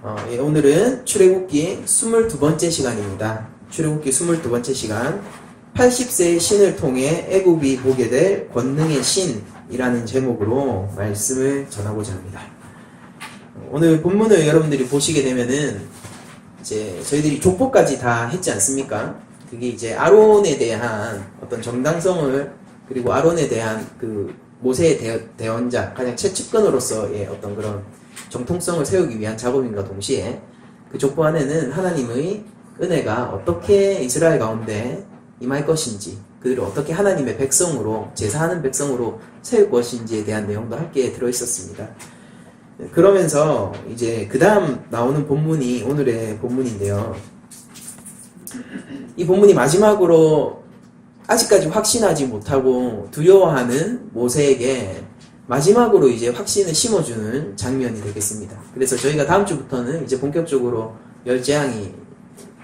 오늘은 출애굽기 22번째 시간입니다. 출애굽기 22번째 시간 80세의 신을 통해 애굽이 보게 될 권능의 신이라는 제목으로 말씀을 전하고자 합니다. 오늘 본문을 여러분들이 보시게 되면은 이제 저희들이 족보까지 다 했지 않습니까? 그게 이제 아론에 대한 어떤 정당성을 그리고 아론에 대한 그 모세의 대언자 가장 최측근으로서의 어떤 그런 정통성을 세우기 위한 작업인가 동시에 그 족보 안에는 하나님의 은혜가 어떻게 이스라엘 가운데 임할 것인지 그들을 어떻게 하나님의 백성으로 제사하는 백성으로 세울 것인지에 대한 내용도 함께 들어있었습니다. 그러면서 이제 그 다음 나오는 본문이 오늘의 본문인데요. 이 본문이 마지막으로 아직까지 확신하지 못하고 두려워하는 모세에게 마지막으로 이제 확신을 심어주는 장면이 되겠습니다. 그래서 저희가 다음 주부터는 이제 본격적으로 열재앙이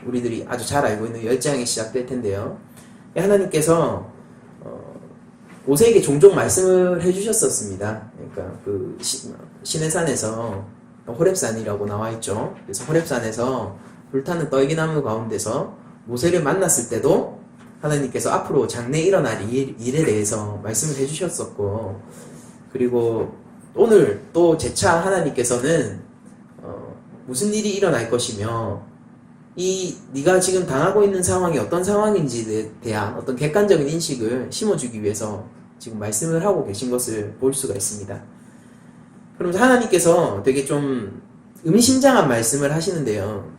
우리들이 아주 잘 알고 있는 열재앙이 시작될 텐데요. 하나님께서 모세에게 종종 말씀을 해주셨었습니다. 그러니까 그 시내산에서 호렙산이라고 나와 있죠. 그래서 호렙산에서 불타는 떨기나무 가운데서 모세를 만났을 때도 하나님께서 앞으로 장래에 일어날 일에 대해서 말씀을 해주셨었고, 그리고 오늘 또 재차 하나님께서는 무슨 일이 일어날 것이며 네가 지금 당하고 있는 상황이 어떤 상황인지에 대한 어떤 객관적인 인식을 심어주기 위해서 지금 말씀을 하고 계신 것을 볼 수가 있습니다. 그러면서 하나님께서 되게 좀 의미심장한 말씀을 하시는데요.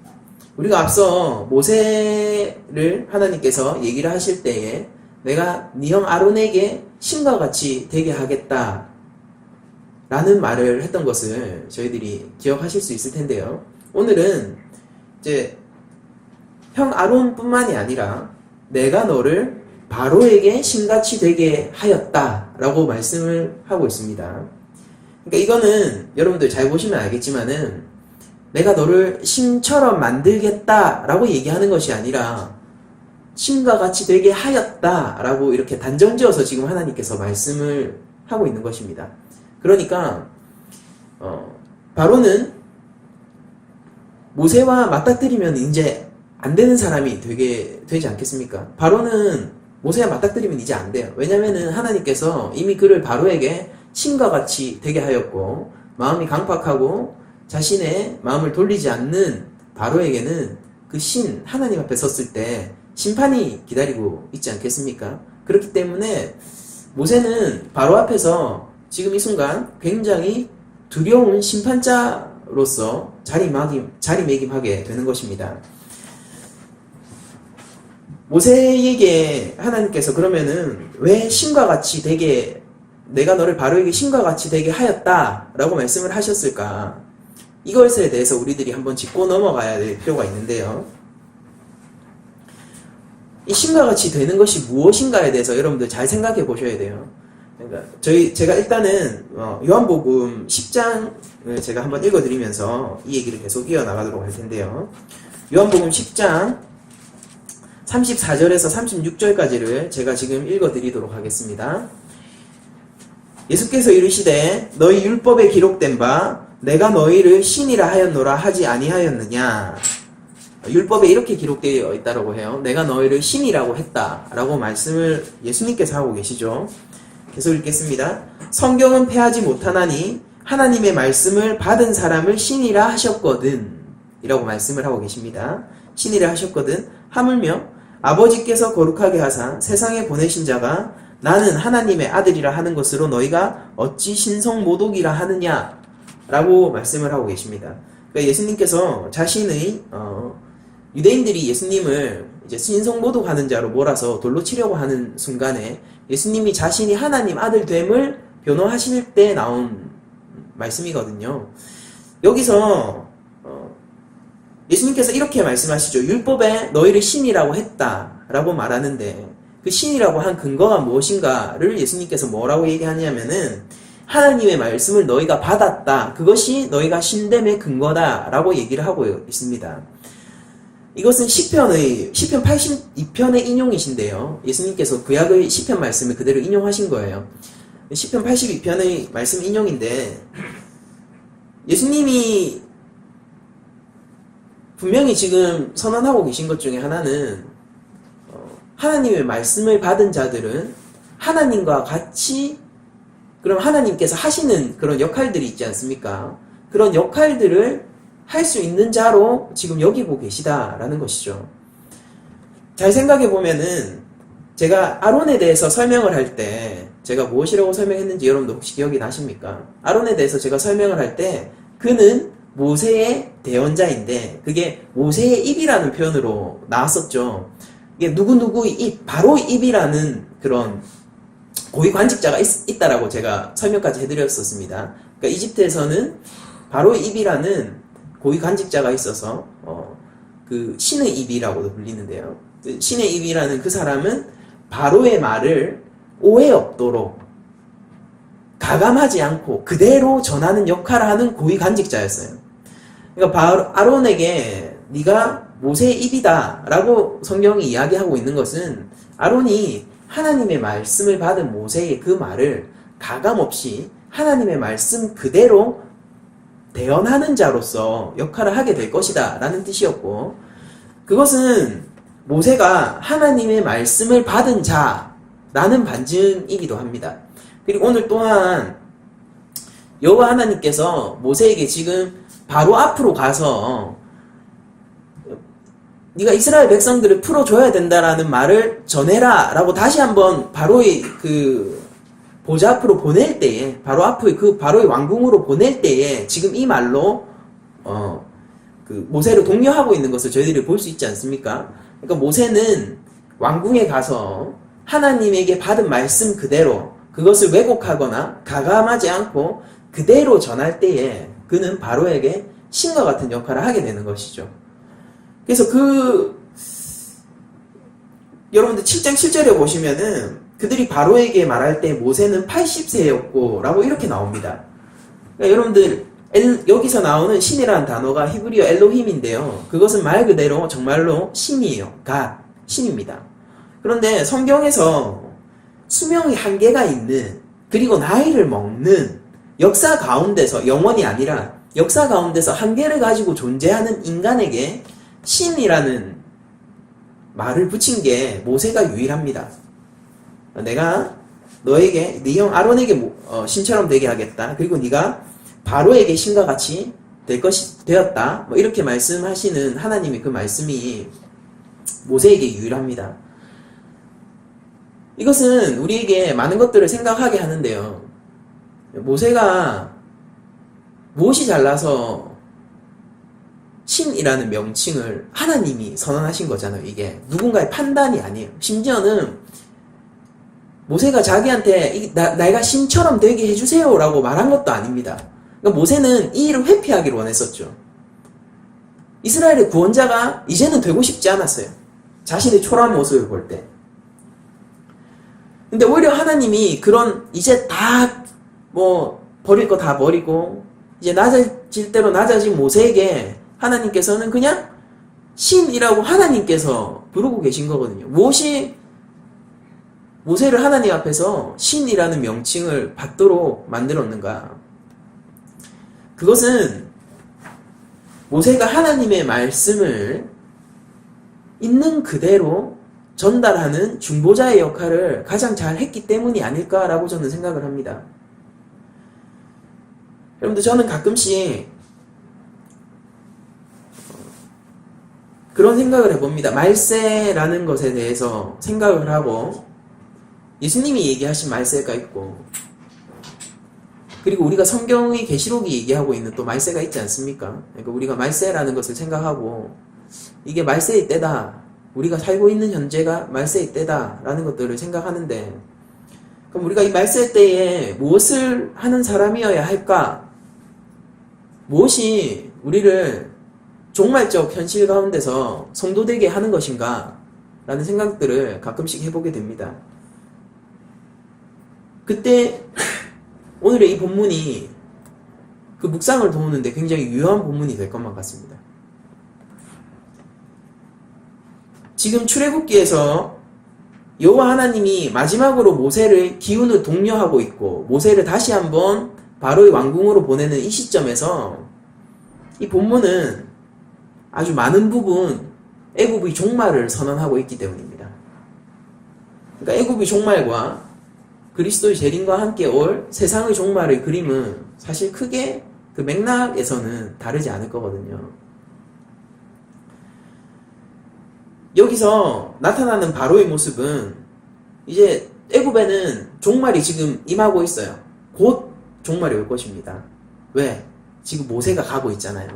우리가 앞서 모세를 하나님께서 얘기를 하실 때에 내가 네 형 아론에게 신과 같이 되게 하겠다 라는 말을 했던 것을 저희들이 기억하실 수 있을 텐데요. 오늘은 이제 형 아론뿐만이 아니라 내가 너를 바로에게 신같이 되게 하였다 라고 말씀을 하고 있습니다. 그러니까 이거는 여러분들 잘 보시면 알겠지만은 내가 너를 신처럼 만들겠다 라고 얘기하는 것이 아니라 신과 같이 되게 하였다 라고 이렇게 단정지어서 지금 하나님께서 말씀을 하고 있는 것입니다. 그러니까 바로는 모세와 맞닥뜨리면 이제 안 되는 사람이 되지 않겠습니까? 바로는 모세와 맞닥뜨리면 이제 안 돼요. 왜냐면은 하나님께서 이미 그를 바로에게 신과 같이 되게 하였고, 마음이 강팍하고 자신의 마음을 돌리지 않는 바로에게는 그 신, 하나님 앞에 섰을 때 심판이 기다리고 있지 않겠습니까? 그렇기 때문에 모세는 바로 앞에서 지금 이 순간 굉장히 두려운 심판자로서 자리매김하게 되는 것입니다. 모세에게 하나님께서 그러면은 왜 신과 같이 되게 내가 너를 바로에게 신과 같이 되게 하였다 라고 말씀을 하셨을까? 이것에 대해서 우리들이 한번 짚고 넘어가야 될 필요가 있는데요. 이 신과 같이 되는 것이 무엇인가에 대해서 여러분들 잘 생각해 보셔야 돼요. 그러니까 제가 일단은 요한복음 10장을 제가 한번 읽어드리면서 이 얘기를 계속 이어나가도록 할 텐데요. 요한복음 10장 34절에서 36절까지를 제가 지금 읽어드리도록 하겠습니다. 예수께서 이르시되 너희 율법에 기록된 바 내가 너희를 신이라 하였노라 하지 아니하였느냐. 율법에 이렇게 기록되어 있다라고 해요. 내가 너희를 신이라고 했다라고 말씀을 예수님께서 하고 계시죠. 계속 읽겠습니다. 성경은 패하지 못하나니 하나님의 말씀을 받은 사람을 신이라 하셨거든 이라고 말씀을 하고 계십니다. 신이라 하셨거든. 하물며 아버지께서 거룩하게 하사 세상에 보내신 자가 나는 하나님의 아들이라 하는 것으로 너희가 어찌 신성모독이라 하느냐 라고 말씀을 하고 계십니다. 그러니까 예수님께서 자신의 유대인들이 예수님을 이제 신성모독하는 자로 몰아서 돌로 치려고 하는 순간에 예수님이 자신이 하나님 아들됨을 변호하실 때 나온 말씀이거든요. 여기서 예수님께서 이렇게 말씀하시죠. 율법에 너희를 신이라고 했다라고 말하는데 그 신이라고 한 근거가 무엇인가를 예수님께서 뭐라고 얘기하냐면은 하나님의 말씀을 너희가 받았다. 그것이 너희가 신됨의 근거다라고 얘기를 하고 있습니다. 이것은 시편 82편의 인용이신데요. 예수님께서 구약의 시편 말씀을 그대로 인용하신 거예요. 시편 82편의 말씀 인용인데 예수님이 분명히 지금 선언하고 계신 것 중에 하나는 하나님의 말씀을 받은 자들은 하나님과 같이 그럼 하나님께서 하시는 그런 역할들이 있지 않습니까? 그런 역할들을 할 수 있는 자로 지금 여기고 계시다라는 것이죠. 잘 생각해 보면은 제가 아론에 대해서 설명을 할 때 제가 무엇이라고 설명했는지 여러분도 혹시 기억이 나십니까? 아론에 대해서 제가 설명을 할 때 그는 모세의 대언자인데 그게 모세의 입이라는 표현으로 나왔었죠. 이게 누구누구의 입, 바로 입이라는 그런 고위 관직자가 있다라고 제가 설명까지 해드렸었습니다. 그러니까 이집트에서는 바로의 입이라는 고위 관직자가 있어서 그 신의 입이라고도 불리는데요. 신의 입이라는 그 사람은 바로의 말을 오해 없도록 가감하지 않고 그대로 전하는 역할을 하는 고위 관직자였어요. 그러니까 아론에게 네가 모세의 입이다 라고 성경이 이야기하고 있는 것은 아론이 하나님의 말씀을 받은 모세의 그 말을 가감없이 하나님의 말씀 그대로 대언하는 자로서 역할을 하게 될 것이다 라는 뜻이었고, 그것은 모세가 하나님의 말씀을 받은 자라는 반증이기도 합니다. 그리고 오늘 또한 여호와 하나님께서 모세에게 지금 바로 앞으로 가서 네가 이스라엘 백성들을 풀어줘야 된다라는 말을 전해라 라고 다시 한번 바로의 그 보좌 앞으로 보낼 때에, 바로 앞의 그 바로의 왕궁으로 보낼 때에 지금 이 말로 그 모세를 독려하고 있는 것을 저희들이 볼 수 있지 않습니까? 그러니까 모세는 왕궁에 가서 하나님에게 받은 말씀 그대로 그것을 왜곡하거나 가감하지 않고 그대로 전할 때에 그는 바로에게 신과 같은 역할을 하게 되는 것이죠. 그래서 여러분들 7장 7절에 보시면은 그들이 바로에게 말할 때 모세는 80세였고 라고 이렇게 나옵니다. 그러니까 여러분들 여기서 나오는 신이라는 단어가 히브리어 엘로힘인데요. 그것은 말 그대로 정말로 신이에요. 갓, 신입니다. 그런데 성경에서 수명이 한계가 있는, 그리고 나이를 먹는, 역사 가운데서, 영원이 아니라 역사 가운데서 한계를 가지고 존재하는 인간에게 신이라는 말을 붙인 게 모세가 유일합니다. 내가 너에게 네 형 아론에게 신처럼 되게 하겠다. 그리고 네가 바로에게 신과 같이 될 것이 되었다. 뭐 이렇게 말씀하시는 하나님의 그 말씀이 모세에게 유일합니다. 이것은 우리에게 많은 것들을 생각하게 하는데요. 모세가 무엇이 잘나서 신이라는 명칭을 하나님이 선언하신 거잖아요. 이게 누군가의 판단이 아니에요. 심지어는 모세가 자기한테 내가 신처럼 되게 해주세요 라고 말한 것도 아닙니다. 그러니까 모세는 이 일을 회피하기를 원했었죠. 이스라엘의 구원자가 이제는 되고 싶지 않았어요. 자신의 초라한 모습을 볼 때. 근데 오히려 하나님이 그런 이제 다 버릴 거 다 버리고 이제 낮아질 대로 낮아진 모세에게 하나님께서는 그냥 신이라고 하나님께서 부르고 계신 거거든요. 무엇이 모세를 하나님 앞에서 신이라는 명칭을 받도록 만들었는가? 그것은 모세가 하나님의 말씀을 있는 그대로 전달하는 중보자의 역할을 가장 잘 했기 때문이 아닐까라고 저는 생각을 합니다. 여러분들, 저는 가끔씩 그런 생각을 해봅니다. 말세라는 것에 대해서 생각을 하고, 예수님이 얘기하신 말세가 있고, 그리고 우리가 성경의 계시록이 얘기하고 있는 또 말세가 있지 않습니까? 그러니까 우리가 말세라는 것을 생각하고, 이게 말세의 때다, 우리가 살고 있는 현재가 말세의 때다 라는 것들을 생각하는데, 그럼 우리가 이 말세 때에 무엇을 하는 사람이어야 할까? 무엇이 우리를 종말적 현실 가운데서 성도되게 하는 것인가? 라는 생각들을 가끔씩 해보게 됩니다. 그때 오늘의 이 본문이 그 묵상을 도우는데 굉장히 유효한 본문이 될 것만 같습니다. 지금 출애굽기에서 여호와 하나님이 마지막으로 모세를 기운을 독려하고 있고 모세를 다시 한번 바로의 왕궁으로 보내는 이 시점에서 이 본문은 아주 많은 부분 애굽의 종말을 선언하고 있기 때문입니다. 그러니까 애굽의 종말과 그리스도의 재림과 함께 올 세상의 종말의 그림은 사실 크게 그 맥락에서는 다르지 않을 거거든요. 여기서 나타나는 바로의 모습은 이제 애굽에는 종말이 지금 임하고 있어요. 곧 종말이 올 것입니다. 왜? 지금 모세가 가고 있잖아요.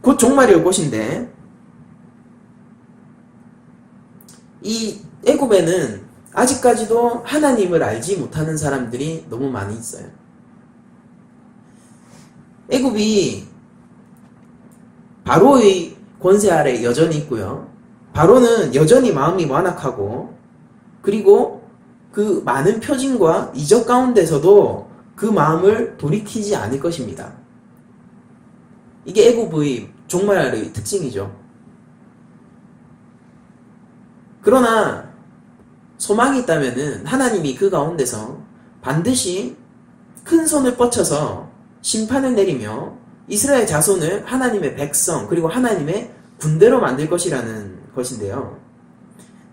곧 종말이 올 것인데 이 애굽에는 아직까지도 하나님을 알지 못하는 사람들이 너무 많이 있어요. 애굽이 바로의 권세 아래 여전히 있고요. 바로는 여전히 마음이 완악하고 그리고 그 많은 표징과 이적 가운데서도 그 마음을 돌이키지 않을 것입니다. 이게 애굽의 종말의 특징이죠. 그러나 소망이 있다면은 하나님이 그 가운데서 반드시 큰 손을 뻗쳐서 심판을 내리며 이스라엘 자손을 하나님의 백성 그리고 하나님의 군대로 만들 것이라는 것인데요.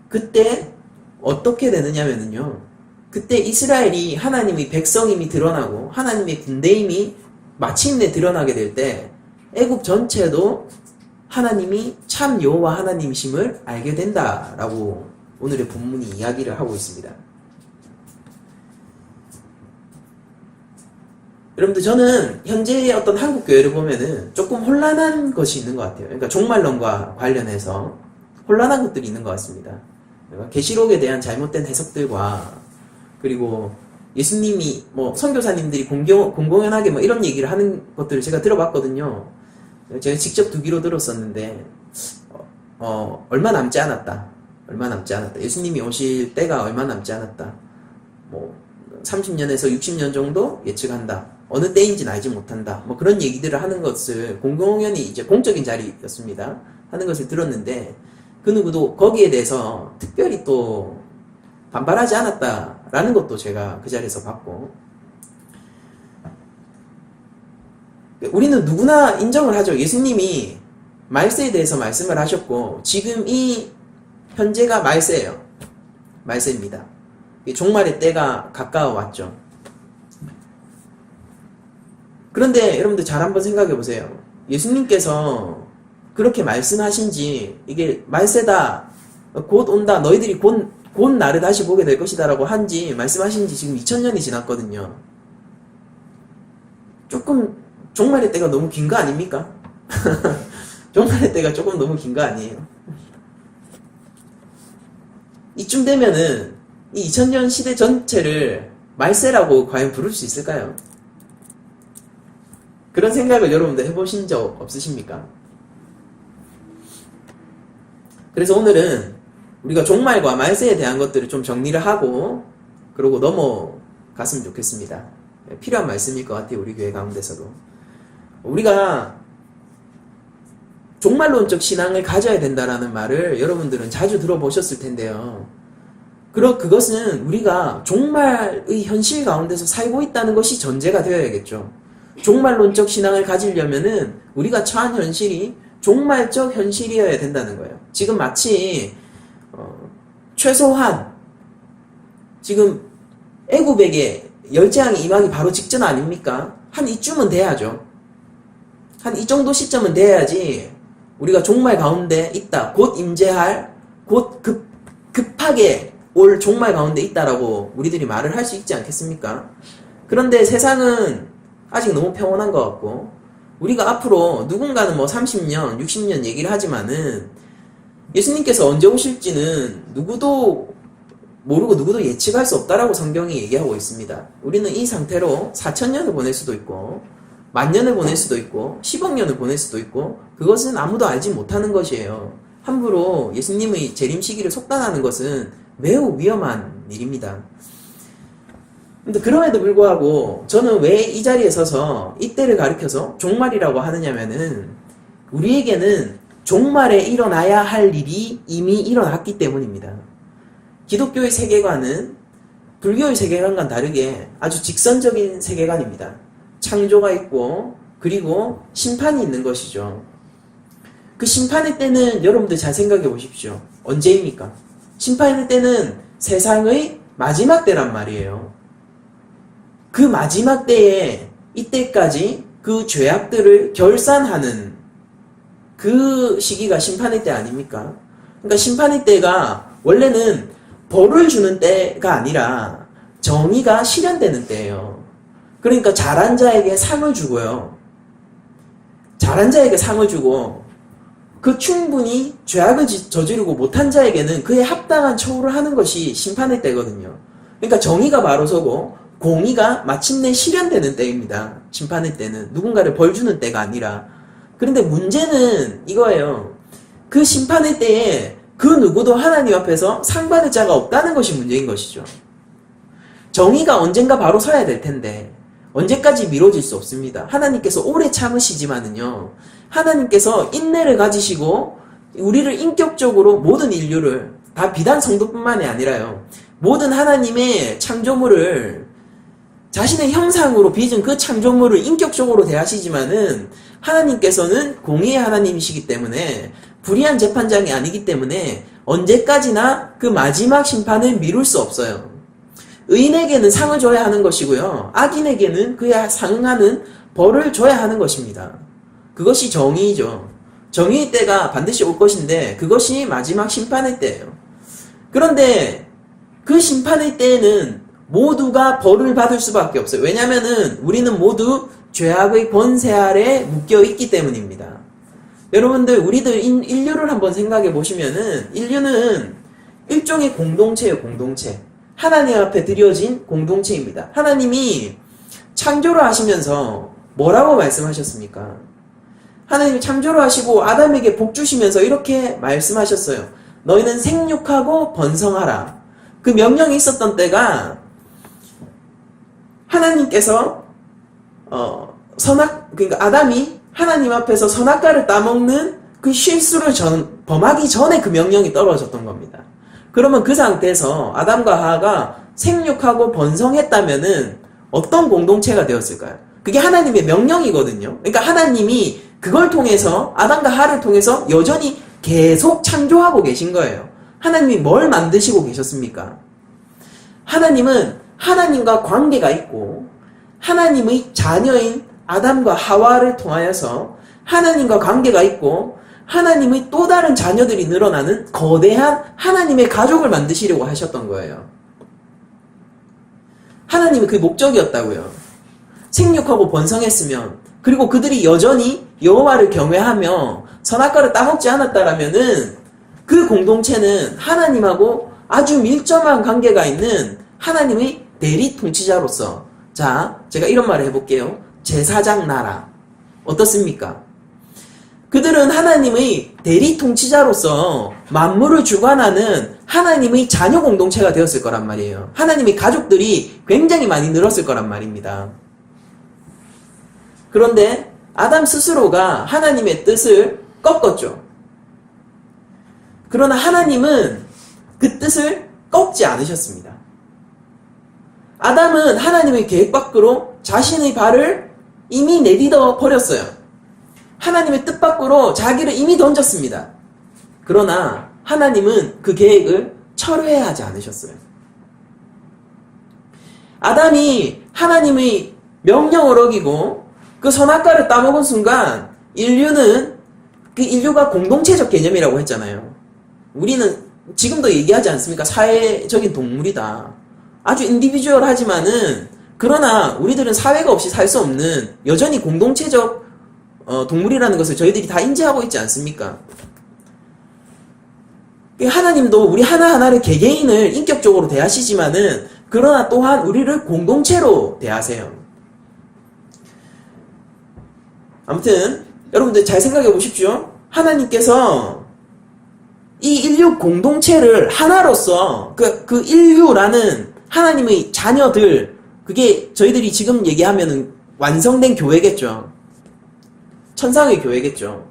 그때 어떻게 되느냐면요. 그때 이스라엘이 하나님의 백성임이 드러나고 하나님의 군대임이 마침내 드러나게 될 때 애굽 전체도 하나님이 참 여호와 하나님이심을 알게 된다라고 오늘의 본문이 이야기를 하고 있습니다. 여러분들 저는 현재의 어떤 한국 교회를 보면은 조금 혼란한 것이 있는 것 같아요. 그러니까 종말론과 관련해서 혼란한 것들이 있는 것 같습니다. 계시록에 대한 잘못된 해석들과 그리고 예수님이 뭐 선교사님들이 공공연하게 뭐 이런 얘기를 하는 것들을 제가 들어봤거든요. 제가 직접 두기로 들었었는데 얼마 남지 않았다. 예수님이 오실 때가 얼마 남지 않았다. 뭐 30년에서 60년 정도 예측한다. 어느 때인지는 알지 못한다. 뭐 그런 얘기들을 하는 것을 공공연히 이제 공적인 자리였습니다. 하는 것을 들었는데 그 누구도 거기에 대해서 특별히 또 반발하지 않았다라는 것도 제가 그 자리에서 봤고 우리는 누구나 인정을 하죠. 예수님이 말세에 대해서 말씀을 하셨고 지금 이 현재가 말세예요. 말세입니다. 종말의 때가 가까워 왔죠. 그런데 여러분들 잘 한번 생각해 보세요. 예수님께서 그렇게 말씀하신지 이게 말세다 곧 온다 너희들이 곧 나를 다시 보게 될 것이다 라고 한지 말씀하신지 지금 2000년이 지났거든요. 조금 종말의 때가 너무 긴 거 아닙니까? 종말의 때가 조금 너무 긴 거 아니에요? 이쯤 되면은 이 2000년 시대 전체를 말세라고 과연 부를 수 있을까요? 그런 생각을 여러분들 해보신 적 없으십니까? 그래서 오늘은 우리가 종말과 말세에 대한 것들을 좀 정리를 하고 그러고 넘어갔으면 좋겠습니다. 필요한 말씀일 것 같아요. 우리 교회 가운데서도. 우리가 종말론적 신앙을 가져야 된다라는 말을 여러분들은 자주 들어보셨을 텐데요. 그것은 우리가 종말의 현실 가운데서 살고 있다는 것이 전제가 되어야겠죠. 종말론적 신앙을 가지려면은 우리가 처한 현실이 종말적 현실이어야 된다는 거예요. 지금 마치 최소한 지금 애굽에게 열재앙이 임하기 바로 직전 아닙니까? 한 이쯤은 돼야죠. 한 이 정도 시점은 돼야지 우리가 종말 가운데 있다. 곧 임재할 곧 급하게 올 종말 가운데 있다라고 우리들이 말을 할 수 있지 않겠습니까? 그런데 세상은 아직 너무 평온한 것 같고 우리가 앞으로 누군가는 뭐 30년, 60년 얘기를 하지만은 예수님께서 언제 오실지는 누구도 모르고 누구도 예측할 수 없다라고 성경이 얘기하고 있습니다. 우리는 이 상태로 4000년을 보낼 수도 있고 만년을 보낼 수도 있고 10억 년을 보낼 수도 있고 그것은 아무도 알지 못하는 것이에요. 함부로 예수님의 재림 시기를 속단하는 것은 매우 위험한 일입니다. 근데 그럼에도 불구하고 저는 왜 이 자리에 서서 이때를 가리켜서 종말이라고 하느냐면은 우리에게는 종말에 일어나야 할 일이 이미 일어났기 때문입니다. 기독교의 세계관은 불교의 세계관과는 다르게 아주 직선적인 세계관입니다. 창조가 있고 그리고 심판이 있는 것이죠. 그 심판의 때는 여러분들 잘 생각해 보십시오. 언제입니까? 심판의 때는 세상의 마지막 때란 말이에요. 그 마지막 때에 이때까지 그 죄악들을 결산하는 그 시기가 심판의 때 아닙니까? 그러니까 심판의 때가 원래는 벌을 주는 때가 아니라 정의가 실현되는 때예요. 그러니까 잘한 자에게 상을 주고요. 잘한 자에게 상을 주고 그 충분히 죄악을 저지르고 못한 자에게는 그에 합당한 처우를 하는 것이 심판의 때거든요. 그러니까 정의가 바로 서고 공의가 마침내 실현되는 때입니다. 심판의 때는 누군가를 벌 주는 때가 아니라. 그런데 문제는 이거예요. 그 심판의 때에 그 누구도 하나님 앞에서 상 받을 자가 없다는 것이 문제인 것이죠. 정의가 언젠가 바로 서야 될 텐데 언제까지 미뤄질 수 없습니다. 하나님께서 오래 참으시지만은요, 하나님께서 인내를 가지시고 우리를 인격적으로 모든 인류를 다 비단 성도뿐만이 아니라요, 모든 하나님의 창조물을 자신의 형상으로 빚은 그 창조물을 인격적으로 대하시지만은 하나님께서는 공의의 하나님이시기 때문에 불의한 재판장이 아니기 때문에 언제까지나 그 마지막 심판을 미룰 수 없어요. 의인에게는 상을 줘야 하는 것이고요, 악인에게는 그에 상응하는 벌을 줘야 하는 것입니다. 그것이 정의이죠. 정의의 때가 반드시 올 것인데 그것이 마지막 심판의 때예요. 그런데 그 심판의 때에는 모두가 벌을 받을 수밖에 없어요. 왜냐하면 우리는 모두 죄악의 권세 아래 묶여 있기 때문입니다. 여러분들, 우리들 인류를 한번 생각해 보시면은 인류는 일종의 공동체예요. 공동체. 하나님 앞에 드려진 공동체입니다. 하나님이 창조를 하시면서 뭐라고 말씀하셨습니까? 하나님이 창조를 하시고 아담에게 복 주시면서 이렇게 말씀하셨어요. 너희는 생육하고 번성하라. 그 명령이 있었던 때가 하나님께서 그러니까 아담이 하나님 앞에서 선악과를 따먹는 그 실수를 범하기 전에 그 명령이 떨어졌던 겁니다. 그러면 그 상태에서 아담과 하와가 생육하고 번성했다면은 어떤 공동체가 되었을까요? 그게 하나님의 명령이거든요. 그러니까 하나님이 그걸 통해서, 아담과 하와를 통해서 여전히 계속 창조하고 계신 거예요. 하나님이 뭘 만드시고 계셨습니까? 하나님은 하나님과 관계가 있고 하나님의 자녀인 아담과 하와를 통하여서 하나님과 관계가 있고 하나님의 또 다른 자녀들이 늘어나는 거대한 하나님의 가족을 만드시려고 하셨던 거예요. 하나님은 그 목적이었다고요. 생육하고 번성했으면, 그리고 그들이 여전히 여호와를 경외하며 선악과를 따먹지 않았다라면은 그 공동체는 하나님하고 아주 밀접한 관계가 있는 하나님의 대리 통치자로서, 자, 제가 이런 말을 해볼게요. 제사장 나라. 어떻습니까? 그들은 하나님의 대리 통치자로서 만물을 주관하는 하나님의 자녀 공동체가 되었을 거란 말이에요. 하나님의 가족들이 굉장히 많이 늘었을 거란 말입니다. 그런데 아담 스스로가 하나님의 뜻을 꺾었죠. 그러나 하나님은 그 뜻을 꺾지 않으셨습니다. 아담은 하나님의 계획 밖으로 자신의 발을 이미 내디뎌 버렸어요. 하나님의 뜻 밖으로 자기를 이미 던졌습니다. 그러나 하나님은 그 계획을 철회하지 않으셨어요. 아담이 하나님의 명령을 어기고 그 선악과를 따먹은 순간 인류가 공동체적 개념이라고 했잖아요. 우리는 지금도 얘기하지 않습니까? 사회적인 동물이다. 아주 인디비주얼하지만은, 그러나 우리들은 사회가 없이 살 수 없는 여전히 공동체적 동물이라는 것을 저희들이 다 인지하고 있지 않습니까? 하나님도 우리 하나하나를 개개인을 인격적으로 대하시지만은, 그러나 또한 우리를 공동체로 대하세요. 아무튼 여러분들 잘 생각해 보십시오. 하나님께서 이 인류 공동체를 하나로서 그 인류라는 하나님의 자녀들, 그게 저희들이 지금 얘기하면은 완성된 교회겠죠. 천상의 교회겠죠.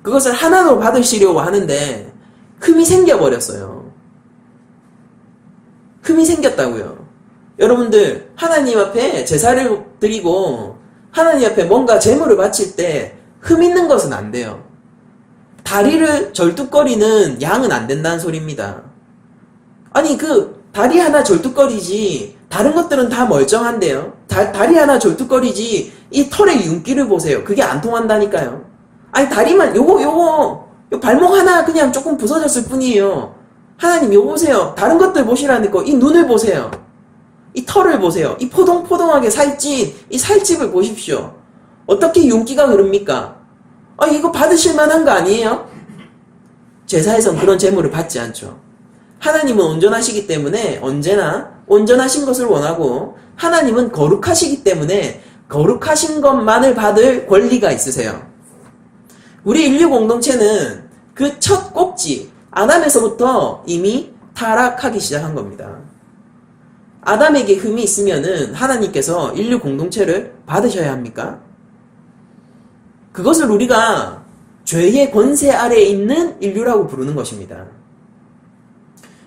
그것을 하나로 받으시려고 하는데 흠이 생겨버렸어요. 흠이 생겼다고요. 여러분들, 하나님 앞에 제사를 드리고 하나님 앞에 뭔가 제물을 바칠 때 흠 있는 것은 안 돼요. 다리를 절뚝거리는 양은 안 된다는 소리입니다. 아니 그 다리 하나 절뚝거리지 다른 것들은 다 멀쩡한데요. 다리 하나 절뚝거리지 이 털의 윤기를 보세요. 그게 안 통한다니까요. 아니 다리만 요거 발목 하나 그냥 조금 부서졌을 뿐이에요. 하나님 요거 보세요. 다른 것들 보시라니까 이 눈을 보세요. 이 털을 보세요. 이 포동포동하게 살찐 이 살집을 보십시오. 어떻게 윤기가 흐릅니까? 아 이거 받으실 만한 거 아니에요? 제사에선 그런 제물을 받지 않죠. 하나님은 온전하시기 때문에 언제나 온전하신 것을 원하고 하나님은 거룩하시기 때문에 거룩하신 것만을 받을 권리가 있으세요. 우리 인류 공동체는 그 첫 꼭지 아담에서부터 이미 타락하기 시작한 겁니다. 아담에게 흠이 있으면은 하나님께서 인류 공동체를 받으셔야 합니까? 그것을 우리가 죄의 권세 아래에 있는 인류라고 부르는 것입니다.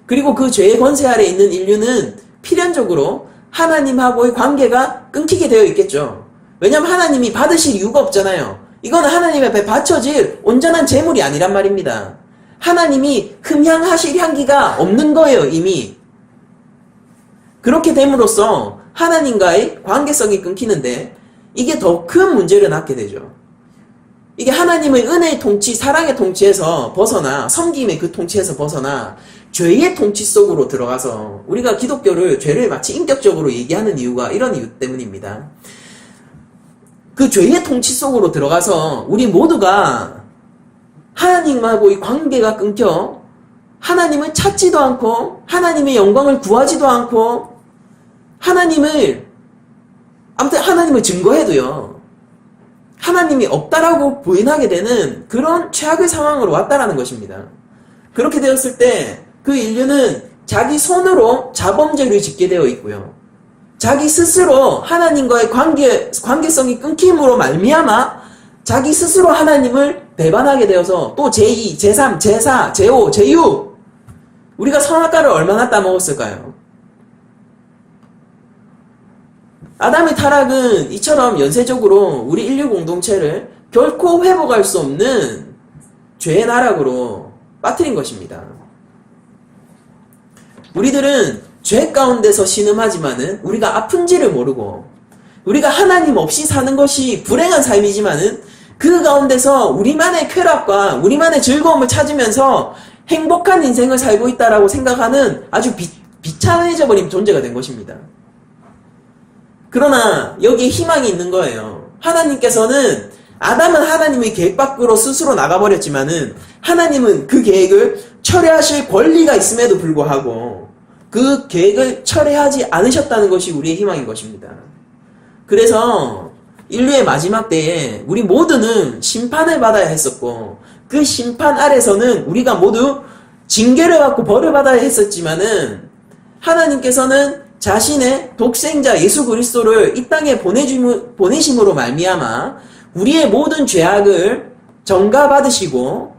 그리고 그 죄의 권세 아래에 있는 인류는 필연적으로 하나님하고의 관계가 끊기게 되어 있겠죠. 왜냐하면 하나님이 받으실 이유가 없잖아요. 이거는 하나님 앞에 바쳐질 온전한 제물이 아니란 말입니다. 하나님이 흠향하실 향기가 없는 거예요, 이미. 그렇게 됨으로써 하나님과의 관계성이 끊기는데 이게 더 큰 문제를 낳게 되죠. 이게 하나님의 은혜의 통치, 사랑의 통치에서 벗어나 섬김의 그 통치에서 벗어나 죄의 통치 속으로 들어가서 우리가 기독교를 죄를 마치 인격적으로 얘기하는 이유가 이런 이유 때문입니다. 그 죄의 통치 속으로 들어가서 우리 모두가 하나님하고의 관계가 끊겨 하나님을 찾지도 않고 하나님의 영광을 구하지도 않고 하나님을 증거해도요. 하나님이 없다라고 부인하게 되는 그런 최악의 상황으로 왔다라는 것입니다. 그렇게 되었을 때 그 인류는 자기 손으로 자범죄를 짓게 되어 있고요. 자기 스스로 하나님과의 관계성이 끊김으로 말미암아 자기 스스로 하나님을 배반하게 되어서 또 제2, 제3, 제4, 제5, 제6 우리가 선악과를 얼마나 따먹었을까요? 아담의 타락은 이처럼 연쇄적으로 우리 인류 공동체를 결코 회복할 수 없는 죄의 나락으로 빠뜨린 것입니다. 우리들은 죄 가운데서 신음하지만은 우리가 아픈지를 모르고 우리가 하나님 없이 사는 것이 불행한 삶이지만은 그 가운데서 우리만의 쾌락과 우리만의 즐거움을 찾으면서 행복한 인생을 살고 있다라고 생각하는 아주 비참해져 버린 존재가 된 것입니다. 그러나 여기에 희망이 있는 거예요. 하나님께서는 아담은 하나님의 계획 밖으로 스스로 나가버렸지만은 하나님은 그 계획을 철회하실 권리가 있음에도 불구하고 그 계획을 철회하지 않으셨다는 것이 우리의 희망인 것입니다. 그래서 인류의 마지막 때에 우리 모두는 심판을 받아야 했었고 그 심판 아래서는 우리가 모두 징계를 받고 벌을 받아야 했었지만은 하나님께서는 자신의 독생자 예수 그리스도를 이 땅에 보내심으로 말미암아 우리의 모든 죄악을 전가받으시고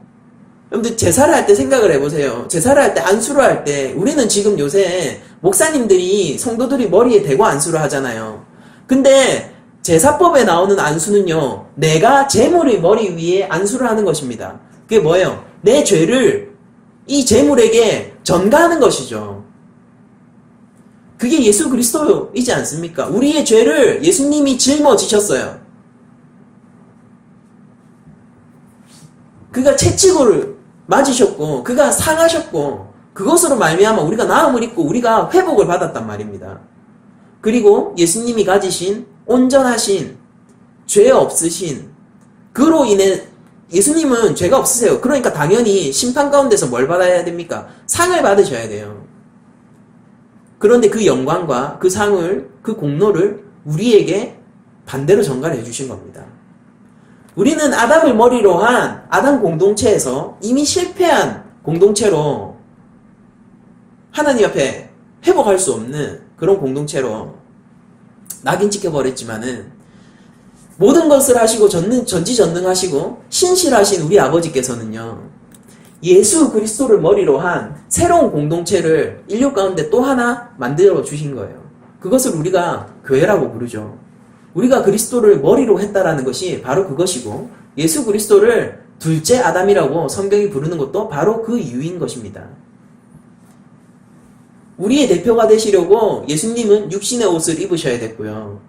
여러분들 제사를 할 때 생각을 해보세요. 제사를 할 때 안수를 할 때 우리는 지금 요새 목사님들이 성도들이 머리에 대고 안수를 하잖아요. 근데 제사법에 나오는 안수는요. 내가 제물의 머리 위에 안수를 하는 것입니다. 그게 뭐예요? 내 죄를 이 제물에게 전가하는 것이죠. 그게 예수 그리스도이지 않습니까? 우리의 죄를 예수님이 짊어지셨어요. 그가 채찍을 맞으셨고 그가 상하셨고 그것으로 말미암아 우리가 나음을 입고 우리가 회복을 받았단 말입니다. 그리고 예수님이 가지신 온전하신 죄 없으신 그로 인해 예수님은 죄가 없으세요. 그러니까 당연히 심판 가운데서 뭘 받아야 됩니까? 상을 받으셔야 돼요. 그런데 그 영광과 그 상을 그 공로를 우리에게 반대로 전가를 해주신 겁니다. 우리는 아담을 머리로 한 아담 공동체에서 이미 실패한 공동체로 하나님 앞에 회복할 수 없는 그런 공동체로 낙인 찍혀버렸지만은 모든 것을 하시고 전지전능하시고 신실하신 우리 아버지께서는요. 예수 그리스도를 머리로 한 새로운 공동체를 인류 가운데 또 하나 만들어 주신 거예요. 그것을 우리가 교회라고 부르죠. 우리가 그리스도를 머리로 했다라는 것이 바로 그것이고, 예수 그리스도를 둘째 아담이라고 성경이 부르는 것도 바로 그 이유인 것입니다. 우리의 대표가 되시려고 예수님은 육신의 옷을 입으셔야 됐고요.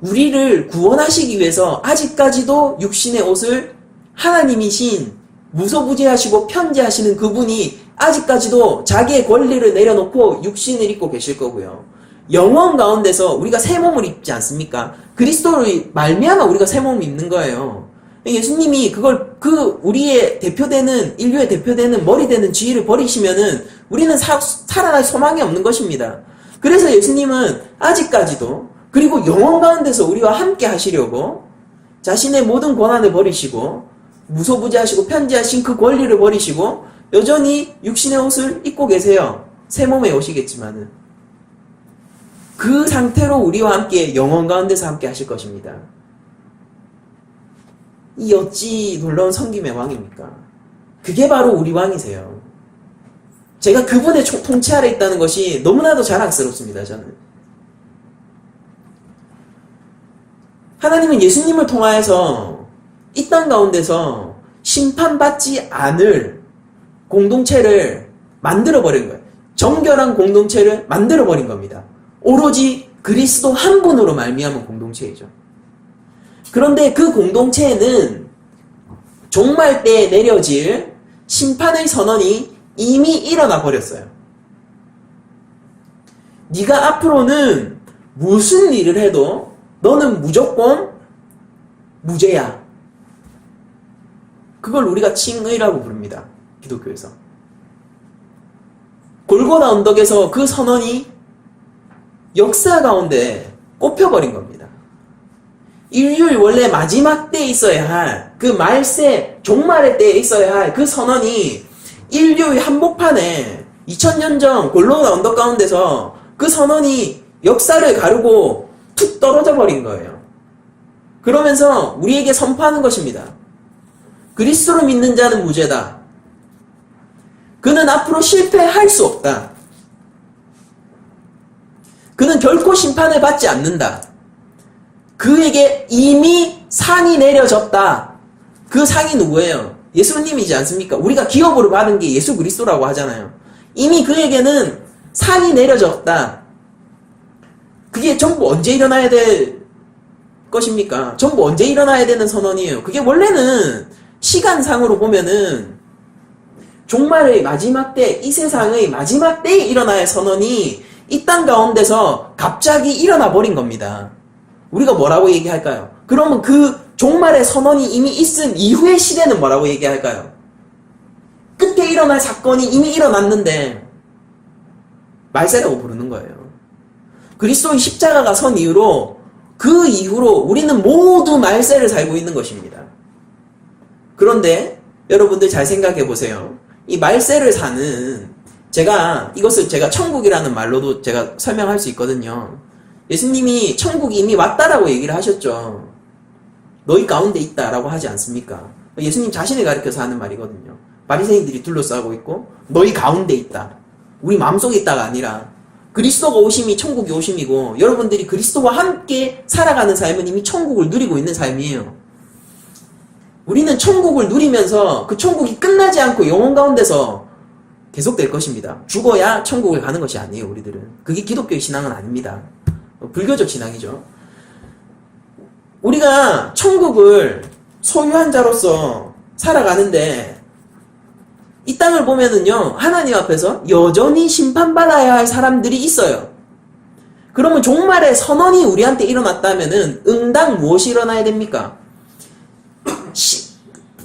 우리를 구원하시기 위해서 아직까지도 육신의 옷을 하나님이신 무소부재하시고 편재하시는 그분이 아직까지도 자기의 권리를 내려놓고 육신을 입고 계실 거고요. 영원 가운데서 우리가 새 몸을 입지 않습니까? 그리스도를 말미암아 우리가 새 몸을 입는 거예요. 예수님이 그걸 우리의 대표되는 인류의 대표되는 머리 되는 지위를 버리시면은 우리는 살아날 소망이 없는 것입니다. 그래서 예수님은 아직까지도 그리고 영원 가운데서 우리와 함께 하시려고 자신의 모든 권한을 버리시고 무소부재하시고 편재하신 그 권리를 버리시고 여전히 육신의 옷을 입고 계세요. 새 몸에 오시겠지만은 그 상태로 우리와 함께 영원 가운데서 함께 하실 것입니다. 이 어찌 놀라운 섬김의 왕입니까? 그게 바로 우리 왕이세요. 제가 그분의 통치 아래 있다는 것이 너무나도 자랑스럽습니다. 저는 하나님은 예수님을 통하여서 이 땅 가운데서 심판받지 않을 공동체를 만들어버린 거예요. 정결한 공동체를 만들어버린 겁니다. 오로지 그리스도 한 분으로 말미암은 공동체이죠. 그런데 그 공동체에는 종말 때에 내려질 심판의 선언이 이미 일어나 버렸어요. 네가 앞으로는 무슨 일을 해도 너는 무조건 무죄야. 그걸 우리가 칭의라고 부릅니다. 기독교에서. 골고다 언덕에서 그 선언이 역사 가운데 꼽혀버린 겁니다. 인류의 원래 마지막 때에 있어야 할 그 말세 종말의 때에 있어야 할 그 선언이 인류의 한복판에 2000년 전 골고다 언덕 가운데서 그 선언이 역사를 가르고 툭 떨어져 버린 거예요. 그러면서 우리에게 선포하는 것입니다. 그리스도를 믿는 자는 무죄다. 그는 앞으로 실패할 수 없다. 그는 결코 심판을 받지 않는다. 그에게 이미 상이 내려졌다. 그 상이 누구예요? 예수님이지 않습니까? 우리가 기업으로 받은 게 예수 그리스도라고 하잖아요. 이미 그에게는 상이 내려졌다. 그게 전부 언제 일어나야 될 것입니까? 전부 언제 일어나야 되는 선언이에요. 그게 원래는 시간상으로 보면은 종말의 마지막 때, 이 세상의 마지막 때에 일어나야 할 선언이 이 땅 가운데서 갑자기 일어나 버린 겁니다. 우리가 뭐라고 얘기할까요? 그러면 그 종말의 선언이 이미 있은 이후의 시대는 뭐라고 얘기할까요? 끝에 일어날 사건이 이미 일어났는데 말세라고 부르는 거예요. 그리스도의 십자가가 선 이후로 그 이후로 우리는 모두 말세를 살고 있는 것입니다. 그런데 여러분들 잘 생각해 보세요. 이 말세를 사는 이것을 제가 천국이라는 말로도 제가 설명할 수 있거든요. 예수님이 천국이 이미 왔다라고 얘기를 하셨죠. 너희 가운데 있다라고 하지 않습니까? 예수님 자신을 가리켜서 하는 말이거든요. 바리새인들이 둘러싸고 있고 너희 가운데 있다. 우리 마음속에 있다가 아니라 그리스도가 오심이 천국이 오심이고 여러분들이 그리스도와 함께 살아가는 삶은 이미 천국을 누리고 있는 삶이에요. 우리는 천국을 누리면서 그 천국이 끝나지 않고 영혼 가운데서 계속될 것입니다. 죽어야 천국을 가는 것이 아니에요. 우리들은. 그게 기독교의 신앙은 아닙니다. 불교적 신앙이죠. 우리가 천국을 소유한 자로서 살아가는데 이 땅을 보면은요, 하나님 앞에서 여전히 심판받아야 할 사람들이 있어요. 그러면 종말의 선언이 우리한테 일어났다면은 응당 무엇이 일어나야 됩니까?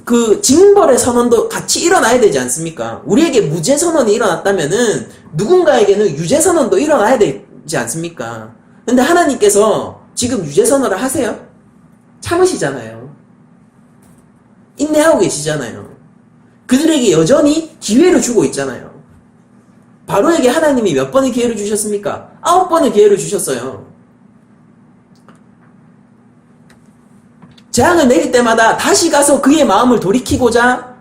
그 징벌의 선언도 같이 일어나야 되지 않습니까? 우리에게 무죄 선언이 일어났다면은 누군가에게는 유죄 선언도 일어나야 되지 않습니까? 근데 하나님께서 지금 유죄 선언을 하세요? 참으시잖아요. 인내하고 계시잖아요. 그들에게 여전히 기회를 주고 있잖아요. 바로에게 하나님이 몇 번의 기회를 주셨습니까? 9번의 기회를 주셨어요. 재앙을 내릴 때마다 다시 가서 그의 마음을 돌이키고자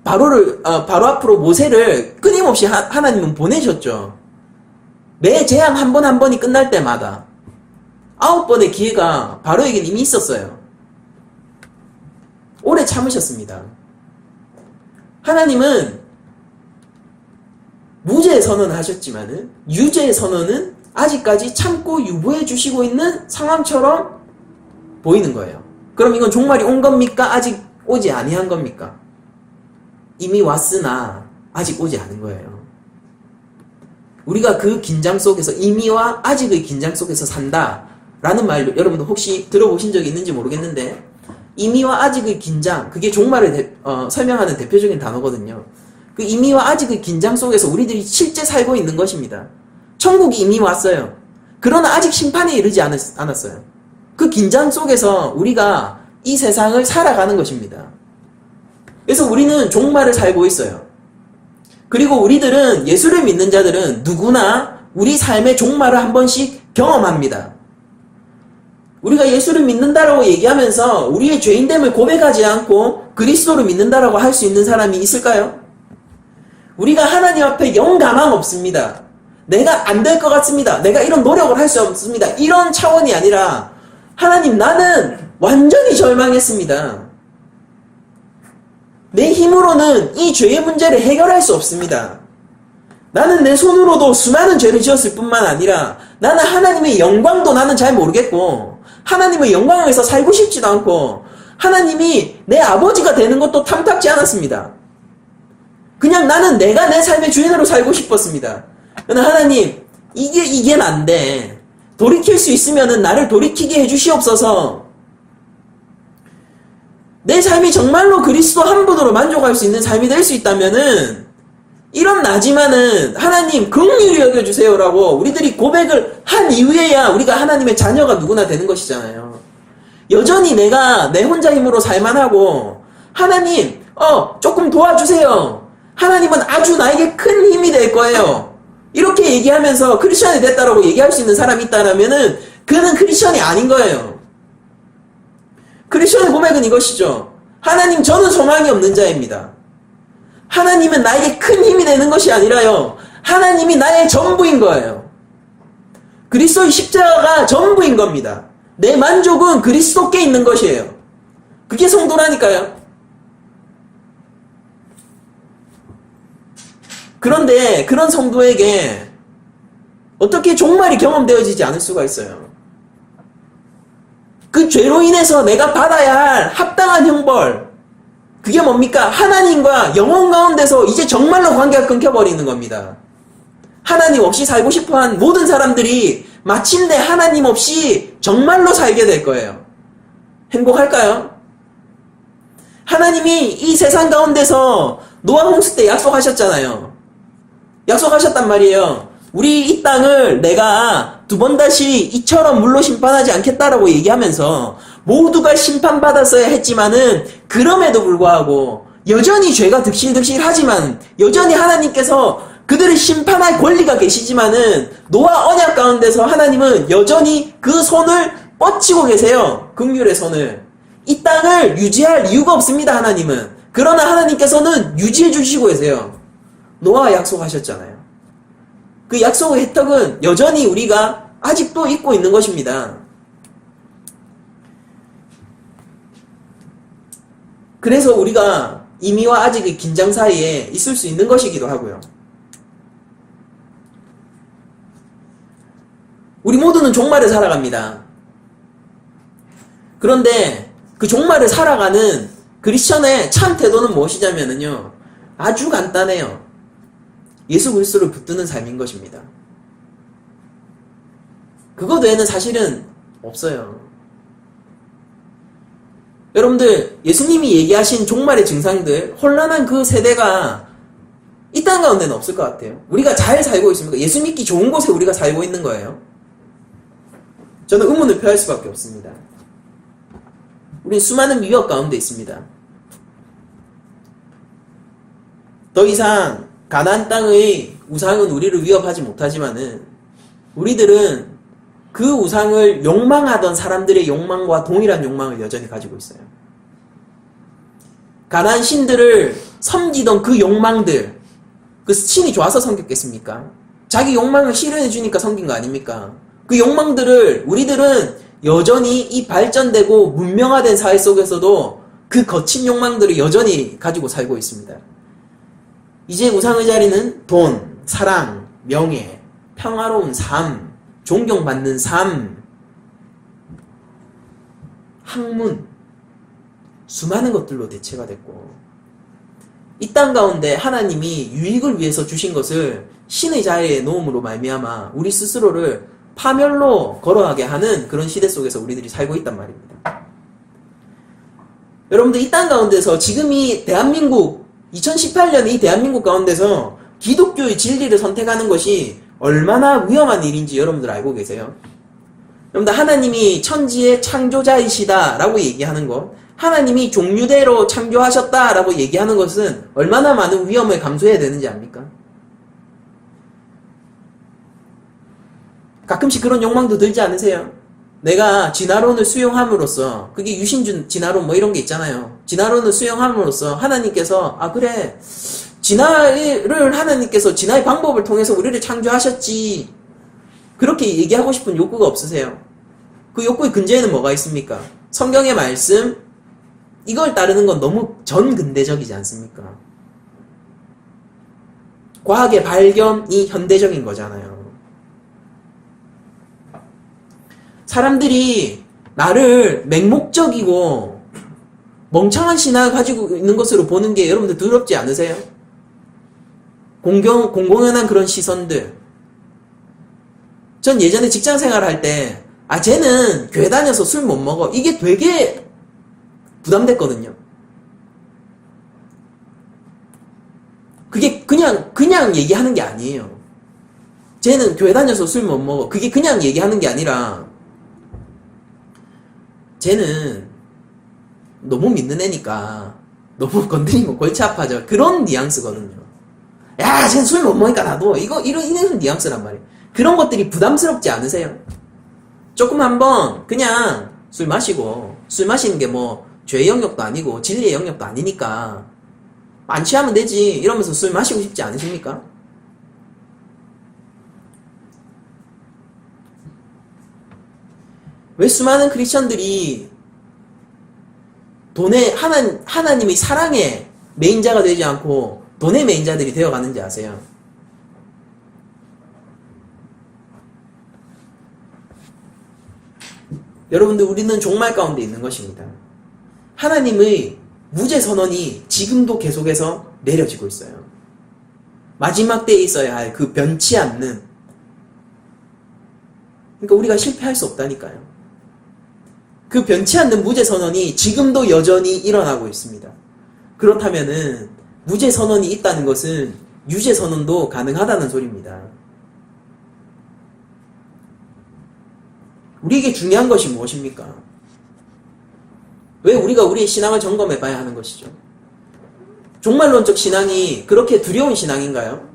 바로 앞으로 모세를 끊임없이 하나님은 보내셨죠. 매 재앙 한 번 한 번이 끝날 때마다 9번의 기회가 바로에겐 이미 있었어요. 오래 참으셨습니다. 하나님은 무죄 선언을 하셨지만은 유죄 선언은 아직까지 참고 유보해 주시고 있는 상황처럼 보이는 거예요. 그럼 이건 종말이 온 겁니까? 아직 오지 아니한 겁니까? 이미 왔으나 아직 오지 않은 거예요. 우리가 그 긴장 속에서, 이미와 아직의 긴장 속에서 산다 라는 말 여러분도 혹시 들어보신 적이 있는지 모르겠는데, 이미와 아직의 긴장, 그게 종말을 설명하는 대표적인 단어거든요. 그 이미와 아직의 긴장 속에서 우리들이 실제 살고 있는 것입니다. 천국이 이미 왔어요. 그러나 아직 심판에 이르지 않았어요. 그 긴장 속에서 우리가 이 세상을 살아가는 것입니다. 그래서 우리는 종말을 살고 있어요. 그리고 우리들은, 예수를 믿는 자들은 누구나 우리 삶의 종말을 한 번씩 경험합니다. 우리가 예수를 믿는다라고 얘기하면서 우리의 죄인됨을 고백하지 않고 그리스도를 믿는다라고 할 수 있는 사람이 있을까요? 우리가 하나님 앞에 영 가망 없습니다. 내가 안 될 것 같습니다. 내가 이런 노력을 할 수 없습니다. 이런 차원이 아니라, 하나님, 나는 완전히 절망했습니다. 내 힘으로는 이 죄의 문제를 해결할 수 없습니다. 나는 내 손으로도 수많은 죄를 지었을 뿐만 아니라 나는 하나님의 영광도 나는 잘 모르겠고, 하나님의 영광을 위해서 살고 싶지도 않고, 하나님이 내 아버지가 되는 것도 탐탁지 않았습니다. 그냥 나는 내가 내 삶의 주인으로 살고 싶었습니다. 그러나 하나님, 이게 안 돼. 돌이킬 수 있으면은 나를 돌이키게 해주시옵소서. 내 삶이 정말로 그리스도 한 분으로 만족할 수 있는 삶이 될 수 있다면은, 이런 나지만은 하나님 긍휼히 여겨주세요라고 우리들이 고백을 한 이후에야 우리가 하나님의 자녀가 누구나 되는 것이잖아요. 여전히 내가 내 혼자 힘으로 살만하고, 하나님 조금 도와주세요, 하나님은 아주 나에게 큰 힘이 될 거예요, 이렇게 얘기하면서 크리스천이 됐다라고 얘기할 수 있는 사람이 있다라면은 그는 크리스천이 아닌 거예요. 크리스천의 고백은 이것이죠. 하나님, 저는 소망이 없는 자입니다. 하나님은 나에게 큰 힘이 되는 것이 아니라요, 하나님이 나의 전부인 거예요. 그리스도의 십자가가 전부인 겁니다. 내 만족은 그리스도께 있는 것이에요. 그게 성도라니까요. 그런데 그런 성도에게 어떻게 종말이 경험되어지지 않을 수가 있어요. 그 죄로 인해서 내가 받아야 할 합당한 형벌, 그게 뭡니까? 하나님과 영혼 가운데서 이제 정말로 관계가 끊겨버리는 겁니다. 하나님 없이 살고 싶어한 모든 사람들이 마침내 하나님 없이 정말로 살게 될 거예요. 행복할까요? 하나님이 이 세상 가운데서 노아 홍수 때 약속하셨잖아요. 약속하셨단 말이에요. 우리 이 땅을 내가 두 번 다시 이처럼 물로 심판하지 않겠다라고 얘기하면서 모두가 심판받았어야 했지만은, 그럼에도 불구하고 여전히 죄가 득실득실하지만 여전히 하나님께서 그들을 심판할 권리가 계시지만은, 노아 언약 가운데서 하나님은 여전히 그 손을 뻗치고 계세요. 긍휼의 손을. 이 땅을 유지할 이유가 없습니다, 하나님은. 그러나 하나님께서는 유지해 주시고 계세요. 노아와 약속하셨잖아요. 그 약속의 혜택은 여전히 우리가 아직도 잊고 있는 것입니다. 그래서 우리가 이미와 아직의 긴장 사이에 있을 수 있는 것이기도 하고요. 우리 모두는 종말을 살아갑니다. 그런데 그 종말을 살아가는 크리스천의 참 태도는 무엇이냐면요, 아주 간단해요. 예수 그리스도를 붙드는 삶인 것입니다. 그것 외에는 사실은 없어요. 여러분들, 예수님이 얘기하신 종말의 증상들, 혼란한 그 세대가 이 땅 가운데는 없을 것 같아요. 우리가 잘 살고 있습니까? 예수 믿기 좋은 곳에 우리가 살고 있는 거예요. 저는 의문을 표할 수밖에 없습니다. 우린 수많은 위협 가운데 있습니다. 더 이상 가나안 땅의 우상은 우리를 위협하지 못하지만은, 우리들은 그 우상을 욕망하던 사람들의 욕망과 동일한 욕망을 여전히 가지고 있어요. 가나안 신들을 섬기던 그 욕망들, 그 신이 좋아서 섬겼겠습니까? 자기 욕망을 실현해 주니까 섬긴 거 아닙니까? 그 욕망들을 우리들은 여전히 이 발전되고 문명화된 사회 속에서도 그 거친 욕망들을 여전히 가지고 살고 있습니다. 이제 우상의 자리는 돈, 사랑, 명예, 평화로운 삶, 존경받는 삶, 학문, 수많은 것들로 대체가 됐고, 이 땅 가운데 하나님이 유익을 위해서 주신 것을 신의 자리에 놓음으로 말미암아 우리 스스로를 파멸로 걸어가게 하는 그런 시대 속에서 우리들이 살고 있단 말입니다. 여러분들 이 땅 가운데서 지금 이 대한민국 2018년 이 대한민국 가운데서 기독교의 진리를 선택하는 것이 얼마나 위험한 일인지 여러분들 알고 계세요? 여러분들 하나님이 천지의 창조자이시다라고 얘기하는 것, 하나님이 종류대로 창조하셨다라고 얘기하는 것은 얼마나 많은 위험을 감수해야 되는지 압니까? 가끔씩 그런 욕망도 들지 않으세요? 내가 진화론을 수용함으로써, 그게 유신준 진화론 뭐 이런 게 있잖아요. 진화론을 수용함으로써 하나님께서 그래, 진화를 하나님께서 진화의 방법을 통해서 우리를 창조하셨지, 그렇게 얘기하고 싶은 욕구가 없으세요? 그 욕구의 근저에는 뭐가 있습니까? 성경의 말씀, 이걸 따르는 건 너무 전근대적이지 않습니까? 과학의 발견이 현대적인 거잖아요. 사람들이 나를 맹목적이고 멍청한 신앙을 가지고 있는 것으로 보는 게 여러분들 두렵지 않으세요? 공공연한 그런 시선들. 전 예전에 직장 생활할 때, 쟤는 교회 다녀서 술 못 먹어. 이게 되게 부담됐거든요. 그게 그냥 얘기하는 게 아니에요. 쟤는 교회 다녀서 술 못 먹어. 그게 그냥 얘기하는 게 아니라, 쟤는 너무 믿는 애니까 너무 건드리면 골치 아파져. 그런 뉘앙스거든요. 야, 쟤는 술 못 먹으니까 나도 이런 뉘앙스란 말이에요. 그런 것들이 부담스럽지 않으세요? 조금 한번 그냥 술 마시고, 술 마시는 게 뭐 죄의 영역도 아니고 진리의 영역도 아니니까 안 취하면 되지 이러면서 술 마시고 싶지 않으십니까? 왜 수많은 크리스천들이 돈의 하나님의 사랑의 메인자가 되지 않고 돈의 메인자들이 되어가는지 아세요? 여러분들, 우리는 종말 가운데 있는 것입니다. 하나님의 무죄 선언이 지금도 계속해서 내려지고 있어요. 마지막 때에 있어야 할 그 변치 않는, 그러니까 우리가 실패할 수 없다니까요. 그 변치 않는 무죄 선언이 지금도 여전히 일어나고 있습니다. 그렇다면은 무죄 선언이 있다는 것은 유죄 선언도 가능하다는 소리입니다. 우리에게 중요한 것이 무엇입니까? 왜 우리가 우리의 신앙을 점검해 봐야 하는 것이죠? 종말론적 신앙이 그렇게 두려운 신앙인가요?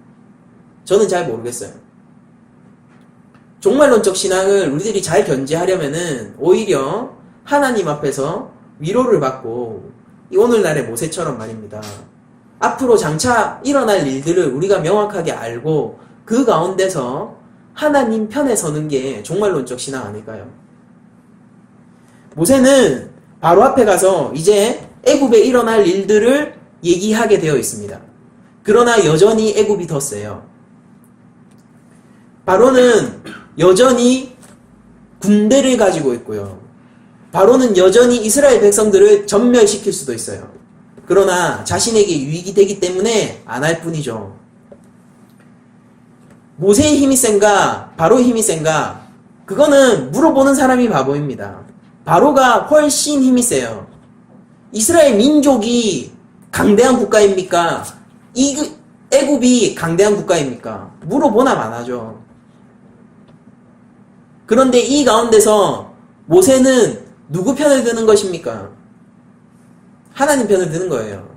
저는 잘 모르겠어요. 종말론적 신앙을 우리들이 잘 견지하려면은 오히려 하나님 앞에서 위로를 받고, 오늘날의 모세처럼 말입니다. 앞으로 장차 일어날 일들을 우리가 명확하게 알고 그 가운데서 하나님 편에 서는 게 종말론적 신앙 아닐까요? 모세는 바로 앞에 가서 이제 애굽에 일어날 일들을 얘기하게 되어 있습니다. 그러나 여전히 애굽이 더 세요. 바로는 여전히 군대를 가지고 있고요. 바로는 여전히 이스라엘 백성들을 전멸시킬 수도 있어요. 그러나 자신에게 유익이 되기 때문에 안 할 뿐이죠. 모세의 힘이 센가, 바로의 힘이 센가, 그거는 물어보는 사람이 바보입니다. 바로가 훨씬 힘이 세요. 이스라엘 민족이 강대한 국가입니까? 애굽이 강대한 국가입니까? 물어보나 마나죠. 그런데 이 가운데서 모세는 누구 편을 드는 것입니까? 하나님 편을 드는 거예요.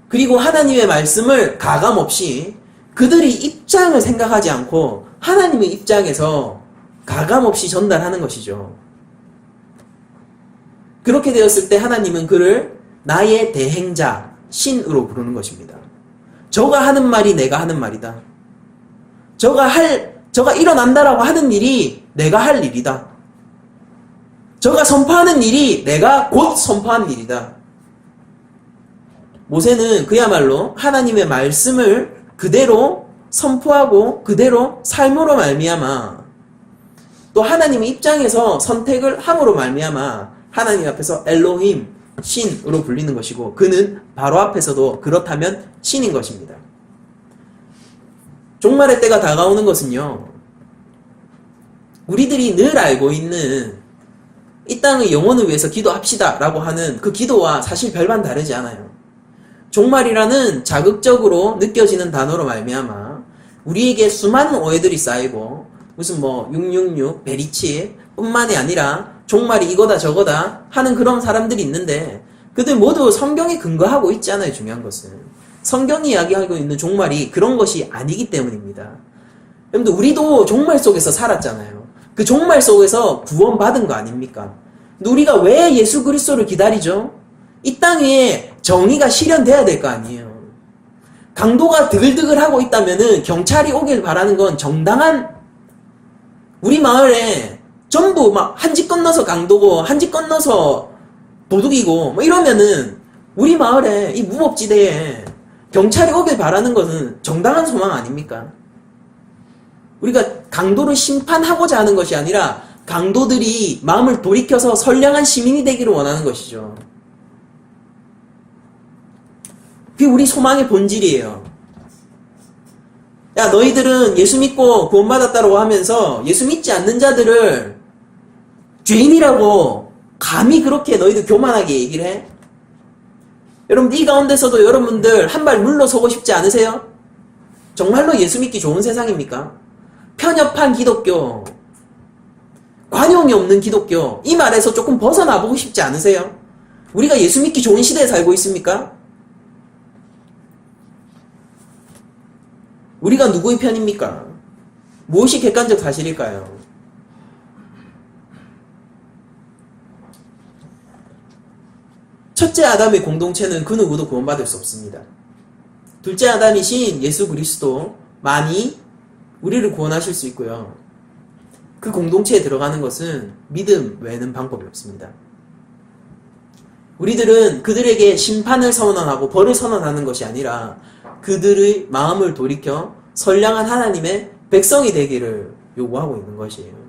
그리고 하나님의 말씀을 가감없이 그들의 입장을 생각하지 않고 하나님의 입장에서 가감없이 전달하는 것이죠. 그렇게 되었을 때 하나님은 그를 나의 대행자, 신으로 부르는 것입니다. 저가 하는 말이 내가 하는 말이다. 저가 할 저가 일어난다라고 하는 일이 내가 할 일이다. 저가 선포하는 일이 내가 곧 선포한 일이다. 모세는 그야말로 하나님의 말씀을 그대로 선포하고 그대로 삶으로 말미암아 또 하나님의 입장에서 선택을 함으로 말미암아 하나님 앞에서 엘로힘, 신으로 불리는 것이고 그는 바로 앞에서도 그렇다면 신인 것입니다. 종말의 때가 다가오는 것은요. 우리들이 늘 알고 있는 이 땅의 영혼을 위해서 기도합시다 라고 하는 그 기도와 사실 별반 다르지 않아요. 종말이라는 자극적으로 느껴지는 단어로 말미암아 우리에게 수많은 오해들이 쌓이고 무슨 666, 베리치 뿐만이 아니라 종말이 이거다 저거다 하는 그런 사람들이 있는데 그들 모두 성경에 근거하고 있지 않아요. 중요한 것은 성경이 이야기하고 있는 종말이 그런 것이 아니기 때문입니다. 여러분들 우리도 종말 속에서 살았잖아요. 그 종말 속에서 구원받은 거 아닙니까? 근데 우리가 왜 예수 그리스도를 기다리죠? 이 땅에 정의가 실현돼야 될 거 아니에요. 강도가 드글드글하고 있다면은 경찰이 오길 바라는 건 정당한 우리 마을에 전부 막 한 집 건너서 강도고 한 집 건너서 도둑이고 뭐 이러면은 우리 마을에 이 무법지대에 경찰이 오길 바라는 것은 정당한 소망 아닙니까? 우리가 강도를 심판하고자 하는 것이 아니라 강도들이 마음을 돌이켜서 선량한 시민이 되기를 원하는 것이죠. 그게 우리 소망의 본질이에요. 야, 너희들은 예수 믿고 구원받았다고 하면서 예수 믿지 않는 자들을 죄인이라고 감히 그렇게 너희들 교만하게 얘기를 해? 여러분, 이 가운데서도 여러분들 한 발 물러서고 싶지 않으세요? 정말로 예수 믿기 좋은 세상입니까? 편협한 기독교, 관용이 없는 기독교, 이 말에서 조금 벗어나보고 싶지 않으세요? 우리가 예수 믿기 좋은 시대에 살고 있습니까? 우리가 누구의 편입니까? 무엇이 객관적 사실일까요? 첫째 아담의 공동체는 그 누구도 구원받을 수 없습니다. 둘째 아담이신 예수 그리스도만이 우리를 구원하실 수 있고요. 그 공동체에 들어가는 것은 믿음 외에는 방법이 없습니다. 우리들은 그들에게 심판을 선언하고 벌을 선언하는 것이 아니라 그들의 마음을 돌이켜 선량한 하나님의 백성이 되기를 요구하고 있는 것이에요.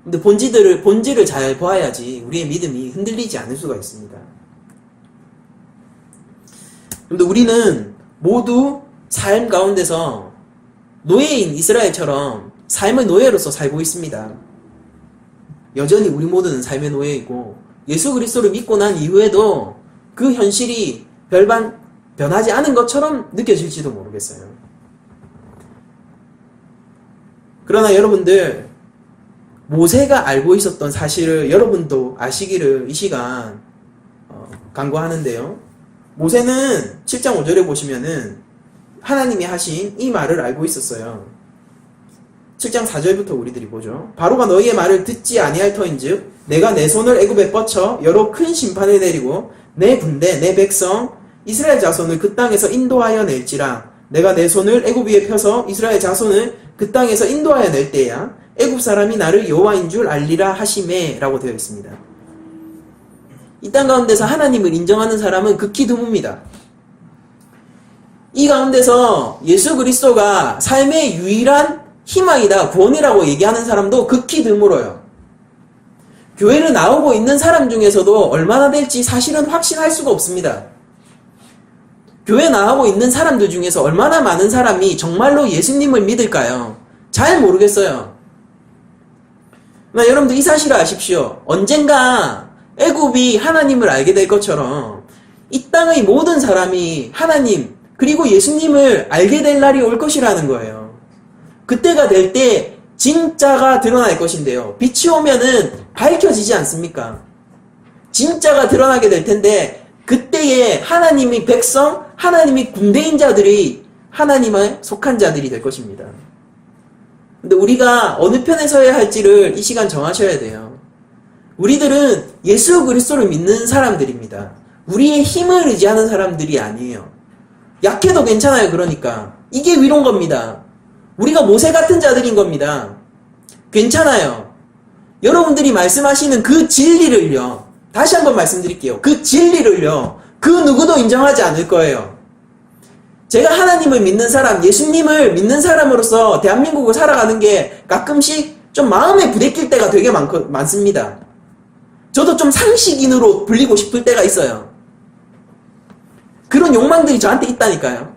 근데 본질을 잘 보아야지 우리의 믿음이 흔들리지 않을 수가 있습니다. 근데 우리는 모두 삶 가운데서 노예인 이스라엘처럼 삶의 노예로서 살고 있습니다. 여전히 우리 모두는 삶의 노예이고 예수 그리스도를 믿고 난 이후에도 그 현실이 별반 변하지 않은 것처럼 느껴질지도 모르겠어요. 그러나 여러분들 모세가 알고 있었던 사실을 여러분도 아시기를 이 시간 간구하는데요. 모세는 7장 5절에 보시면은 하나님이 하신 이 말을 알고 있었어요. 7장 4절부터 우리들이 보죠. 바로가 너희의 말을 듣지 아니할 터인즉 내가 내 손을 애굽에 뻗쳐 여러 큰 심판을 내리고 내 군대 내 백성 이스라엘 자손을 그 땅에서 인도하여 낼지라. 내가 내 손을 애굽 위에 펴서 이스라엘 자손을 그 땅에서 인도하여 낼 때야 애굽 사람이 나를 여호와인 줄 알리라 하시매 라고 되어 있습니다. 이 땅 가운데서 하나님을 인정하는 사람은 극히 드뭅니다. 이 가운데서 예수 그리스도가 삶의 유일한 희망이다, 구원이라고 얘기하는 사람도 극히 드물어요. 교회를 나오고 있는 사람 중에서도 얼마나 될지 사실은 확신할 수가 없습니다. 교회 나오고 있는 사람들 중에서 얼마나 많은 사람이 정말로 예수님을 믿을까요? 잘 모르겠어요. 여러분들 이 사실을 아십시오. 언젠가 애굽이 하나님을 알게 될 것처럼 이 땅의 모든 사람이 하나님 그리고 예수님을 알게 될 날이 올 것이라는 거예요. 그때가 될 때 진짜가 드러날 것인데요. 빛이 오면은 밝혀지지 않습니까? 진짜가 드러나게 될 텐데 그때에 하나님의 백성, 하나님의 군대인 자들이 하나님에 속한 자들이 될 것입니다. 근데 우리가 어느 편에 서야 할지를 이 시간 정하셔야 돼요. 우리들은 예수 그리스도를 믿는 사람들입니다. 우리의 힘을 의지하는 사람들이 아니에요. 약해도 괜찮아요. 그러니까 이게 위로인 겁니다. 우리가 모세 같은 자들인 겁니다. 괜찮아요. 여러분들이 말씀하시는 그 진리를요, 다시 한번 말씀드릴게요. 그 진리를요, 그 누구도 인정하지 않을 거예요. 제가 하나님을 믿는 사람, 예수님을 믿는 사람으로서 대한민국을 살아가는 게 가끔씩 좀 마음에 부대낄 때가 되게 많습니다. 저도 좀 상식인으로 불리고 싶을 때가 있어요. 그런 욕망들이 저한테 있다니까요.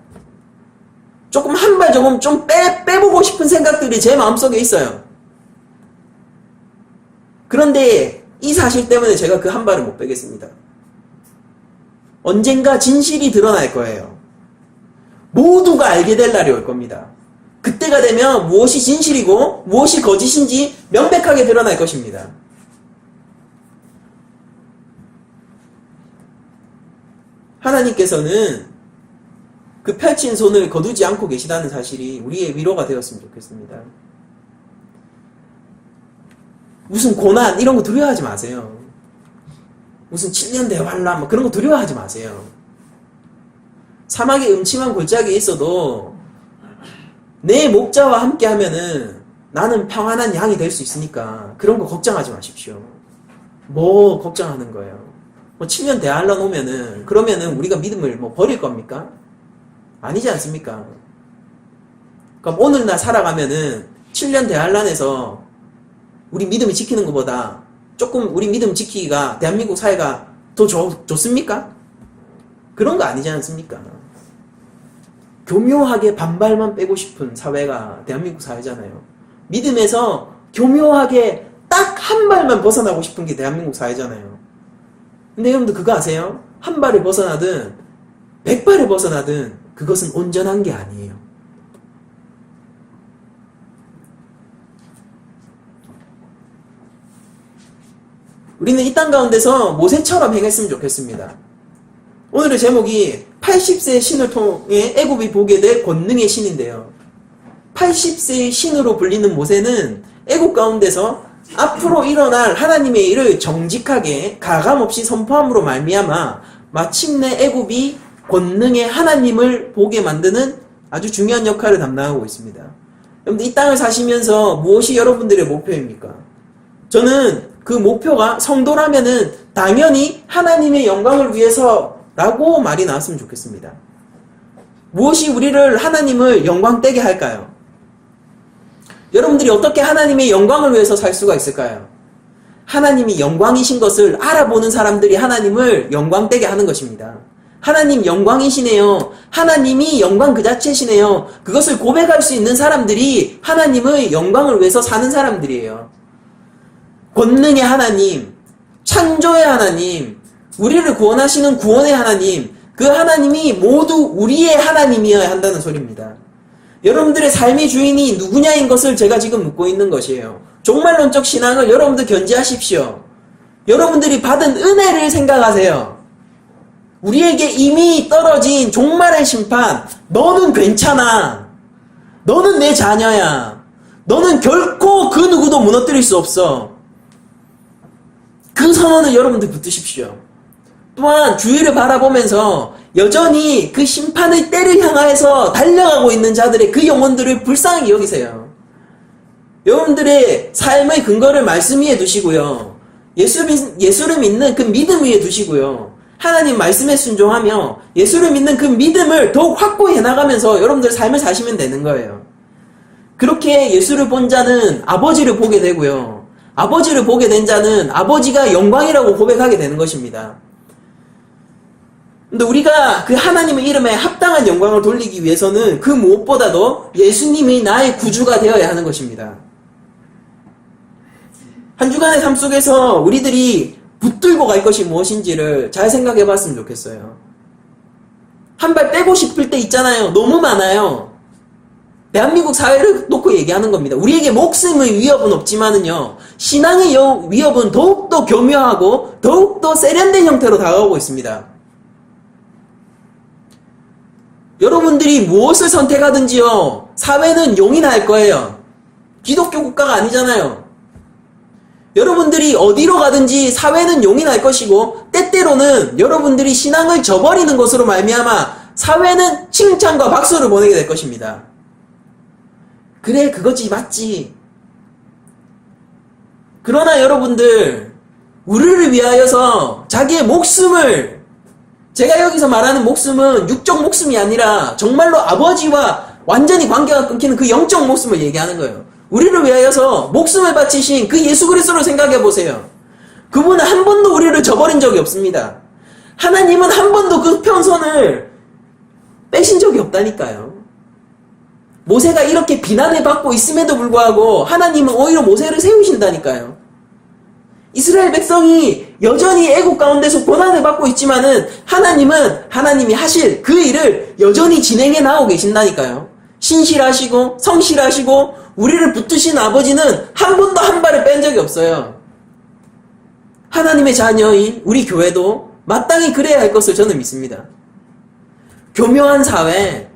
조금 한 발 조금 좀 빼보고 싶은 생각들이 제 마음속에 있어요. 그런데 이 사실 때문에 제가 그 한 발을 못 빼겠습니다. 언젠가 진실이 드러날 거예요. 모두가 알게 될 날이 올 겁니다. 그때가 되면 무엇이 진실이고 무엇이 거짓인지 명백하게 드러날 것입니다. 하나님께서는 그 펼친 손을 거두지 않고 계시다는 사실이 우리의 위로가 되었으면 좋겠습니다. 무슨 고난 이런 거 두려워하지 마세요. 무슨 7년 대환란 그런 거 두려워하지 마세요. 사막에 음침한 골짜기에 있어도 내 목자와 함께 하면은 나는 평안한 양이 될 수 있으니까 그런 거 걱정하지 마십시오. 뭐 걱정하는 거예요. 뭐 7년 대환란 오면은 그러면은 우리가 믿음을 뭐 버릴 겁니까? 아니지 않습니까? 그럼 오늘날 살아가면은 7년 대환란에서 우리 믿음을 지키는 것보다 조금 우리 믿음 지키기가 대한민국 사회가 더 좋습니까? 그런 거 아니지 않습니까? 교묘하게 반발만 빼고 싶은 사회가 대한민국 사회잖아요. 믿음에서 교묘하게 딱 한 발만 벗어나고 싶은 게 대한민국 사회잖아요. 근데 여러분들 그거 아세요? 한 발을 벗어나든 100발을 벗어나든 그것은 온전한 게 아니에요. 우리는 이 땅 가운데서 모세처럼 행했으면 좋겠습니다. 오늘의 제목이 80세의 신을 통해 애굽이 보게 될 권능의 신인데요. 80세의 신으로 불리는 모세는 애굽 가운데서 앞으로 일어날 하나님의 일을 정직하게 가감없이 선포함으로 말미암아 마침내 애굽이 권능의 하나님을 보게 만드는 아주 중요한 역할을 담당하고 있습니다. 여러분들 이 땅을 사시면서 무엇이 여러분들의 목표입니까? 저는 그 목표가 성도라면은 당연히 하나님의 영광을 위해서라고 말이 나왔으면 좋겠습니다. 무엇이 우리를 하나님을 영광되게 할까요? 여러분들이 어떻게 하나님의 영광을 위해서 살 수가 있을까요? 하나님이 영광이신 것을 알아보는 사람들이 하나님을 영광되게 하는 것입니다. 하나님 영광이시네요. 하나님이 영광 그 자체시네요. 그것을 고백할 수 있는 사람들이 하나님의 영광을 위해서 사는 사람들이에요. 권능의 하나님, 창조의 하나님, 우리를 구원하시는 구원의 하나님, 그 하나님이 모두 우리의 하나님이어야 한다는 소리입니다. 여러분들의 삶의 주인이 누구냐인 것을 제가 지금 묻고 있는 것이에요. 종말론적 신앙을 여러분들 견지하십시오. 여러분들이 받은 은혜를 생각하세요. 우리에게 이미 떨어진 종말의 심판, 너는 괜찮아. 너는 내 자녀야. 너는 결코 그 누구도 무너뜨릴 수 없어. 그 선언을 여러분들 붙드십시오. 또한 주위를 바라보면서 여전히 그 심판의 때를 향하여서 달려가고 있는 자들의 그 영혼들을 불쌍히 여기세요. 여러분들의 삶의 근거를 말씀 위에 두시고요. 예수를 믿는 그 믿음 위에 두시고요. 하나님 말씀에 순종하며 예수를 믿는 그 믿음을 더욱 확고히 해나가면서 여러분들 삶을 사시면 되는 거예요. 그렇게 예수를 본 자는 아버지를 보게 되고요. 아버지를 보게 된 자는 아버지가 영광이라고 고백하게 되는 것입니다. 근데 우리가 그 하나님의 이름에 합당한 영광을 돌리기 위해서는 그 무엇보다도 예수님이 나의 구주가 되어야 하는 것입니다. 한 주간의 삶 속에서 우리들이 붙들고 갈 것이 무엇인지를 잘 생각해 봤으면 좋겠어요. 한 발 빼고 싶을 때 있잖아요. 너무 많아요. 대한민국 사회를 놓고 얘기하는 겁니다. 우리에게 목숨의 위협은 없지만은요, 신앙의 위협은 더욱더 교묘하고 더욱더 세련된 형태로 다가오고 있습니다. 여러분들이 무엇을 선택하든지요, 사회는 용인할 거예요. 기독교 국가가 아니잖아요. 여러분들이 어디로 가든지 사회는 용인할 것이고, 때때로는 여러분들이 신앙을 저버리는 것으로 말미암아 사회는 칭찬과 박수를 보내게 될 것입니다. 그래, 그거지, 맞지. 그러나 여러분들, 우리를 위하여서 자기의 목숨을, 제가 여기서 말하는 목숨은 육적 목숨이 아니라 정말로 아버지와 완전히 관계가 끊기는 그 영적 목숨을 얘기하는 거예요. 우리를 위하여서 목숨을 바치신 그 예수 그리스도를 생각해 보세요. 그분은 한 번도 우리를 저버린 적이 없습니다. 하나님은 한 번도 그 편선을 빼신 적이 없다니까요. 모세가 이렇게 비난을 받고 있음에도 불구하고 하나님은 오히려 모세를 세우신다니까요. 이스라엘 백성이 여전히 애국 가운데서 고난을 받고 있지만은 하나님이 하실 그 일을 여전히 진행해 나오고 계신다니까요. 신실하시고 성실하시고 우리를 붙드신 아버지는 한 번도 한 발을 뺀 적이 없어요. 하나님의 자녀인 우리 교회도 마땅히 그래야 할 것을 저는 믿습니다. 교묘한 사회,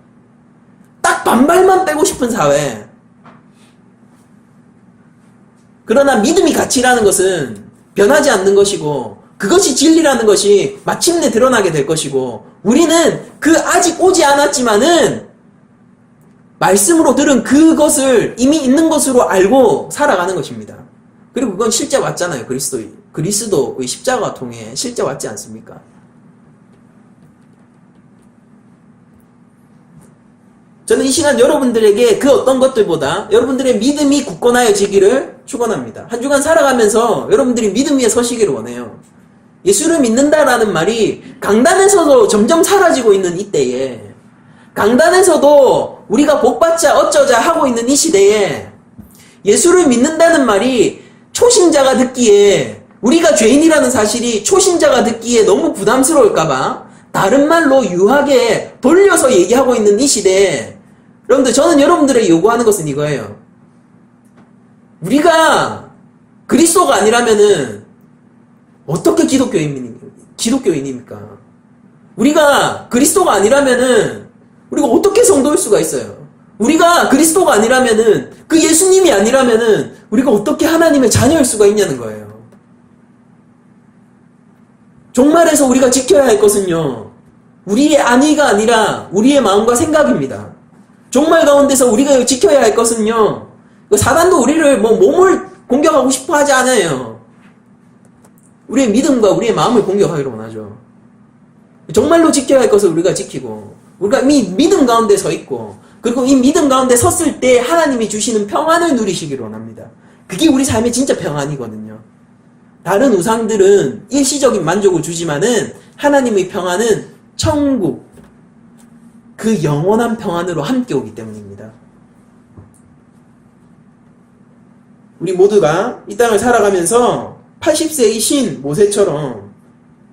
딱 반발만 빼고 싶은 사회. 그러나 믿음이 가치라는 것은 변하지 않는 것이고 그것이 진리라는 것이 마침내 드러나게 될 것이고 우리는 그 아직 오지 않았지만은 말씀으로 들은 그것을 이미 있는 것으로 알고 살아가는 것입니다. 그리고 그건 실제 왔잖아요. 그리스도의 십자가가 통해 실제 왔지 않습니까? 저는 이 시간 여러분들에게 그 어떤 것들보다 여러분들의 믿음이 굳건하여지기를 축원합니다. 한 주간 살아가면서 여러분들이 믿음 위에 서시기를 원해요. 예수를 믿는다라는 말이 강단에서도 점점 사라지고 있는 이때에, 강단에서도 우리가 복받자 어쩌자 하고 있는 이 시대에 예수를 믿는다는 말이 초신자가 듣기에, 우리가 죄인이라는 사실이 초신자가 듣기에 너무 부담스러울까봐 다른 말로 유하게 돌려서 얘기하고 있는 이 시대에 여러분들, 저는 여러분들에게 요구하는 것은 이거예요. 우리가 그리스도가 아니라면은 어떻게 기독교인입니까? 우리가 그리스도가 아니라면은 우리가 어떻게 성도일 수가 있어요? 우리가 그리스도가 아니라면은, 그 예수님이 아니라면은 우리가 어떻게 하나님의 자녀일 수가 있냐는 거예요. 종말에서 우리가 지켜야 할 것은요, 우리의 안위가 아니라 우리의 마음과 생각입니다. 종말 가운데서 우리가 지켜야 할 것은요, 사단도 우리를 몸을 공격하고 싶어 하지 않아요. 우리의 믿음과 우리의 마음을 공격하기로 원하죠. 정말로 지켜야 할 것을 우리가 지키고, 우리가 이미 믿음 가운데 서 있고, 그리고 이 믿음 가운데 섰을 때 하나님이 주시는 평안을 누리시기를 원합니다. 그게 우리 삶의 진짜 평안이거든요. 다른 우상들은 일시적인 만족을 주지만은 하나님의 평안은 천국, 그 영원한 평안으로 함께 오기 때문입니다. 우리 모두가 이 땅을 살아가면서 80세의 신 모세처럼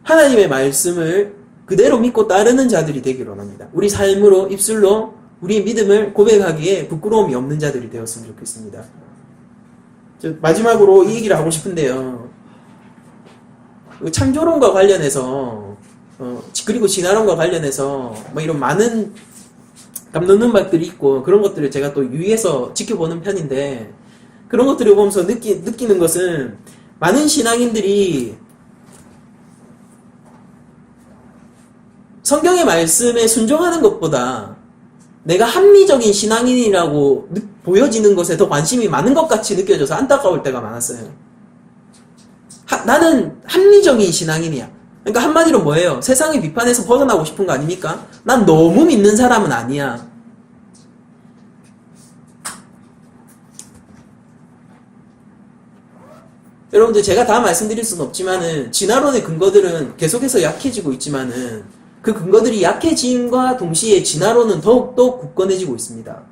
하나님의 말씀을 그대로 믿고 따르는 자들이 되기를 원합니다. 우리 삶으로, 입술로 우리의 믿음을 고백하기에 부끄러움이 없는 자들이 되었으면 좋겠습니다. 마지막으로 이 얘기를 하고 싶은데요. 창조론과 관련해서 그리고 진화론과 관련해서 이런 많은 감동는 말들이 있고, 그런 것들을 제가 또 유의해서 지켜보는 편인데, 그런 것들을 보면서 느끼는 것은, 많은 신앙인들이 성경의 말씀에 순종하는 것보다 내가 합리적인 신앙인이라고 보여지는 것에 더 관심이 많은 것 같이 느껴져서 안타까울 때가 많았어요. 나는 합리적인 신앙인이야. 그러니까 한마디로 뭐예요? 세상의 비판에서 벗어나고 싶은 거 아닙니까? 난 너무 믿는 사람은 아니야. 여러분들, 제가 다 말씀드릴 수는 없지만은 진화론의 근거들은 계속해서 약해지고 있지만은 그 근거들이 약해짐과 동시에 진화론은 더욱더 굳건해지고 있습니다.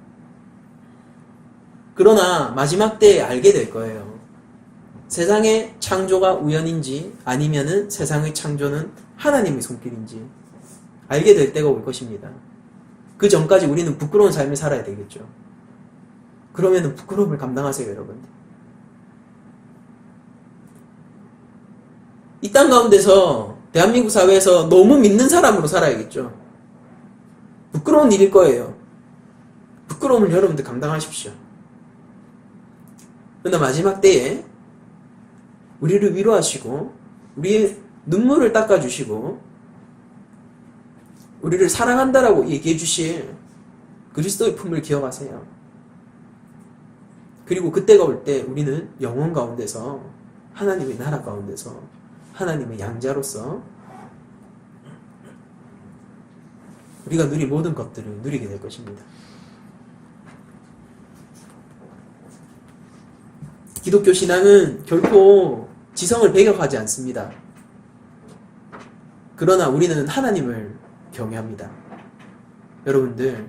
그러나 마지막 때에 알게 될 거예요. 세상의 창조가 우연인지 아니면은 세상의 창조는 하나님의 손길인지 알게 될 때가 올 것입니다. 그 전까지 우리는 부끄러운 삶을 살아야 되겠죠. 그러면은 부끄러움을 감당하세요, 여러분. 이 땅 가운데서 대한민국 사회에서 너무 믿는 사람으로 살아야겠죠. 부끄러운 일일 거예요. 부끄러움을 여러분들 감당하십시오. 그러나 마지막 때에 우리를 위로하시고 우리의 눈물을 닦아주시고 우리를 사랑한다라고 얘기해 주실 그리스도의 품을 기억하세요. 그리고 그때가 올 때 우리는 영원 가운데서 하나님의 나라 가운데서 하나님의 양자로서 우리가 누릴 모든 것들을 누리게 될 것입니다. 기독교 신앙은 결코 지성을 배격하지 않습니다. 그러나 우리는 하나님을 경외합니다. 여러분들,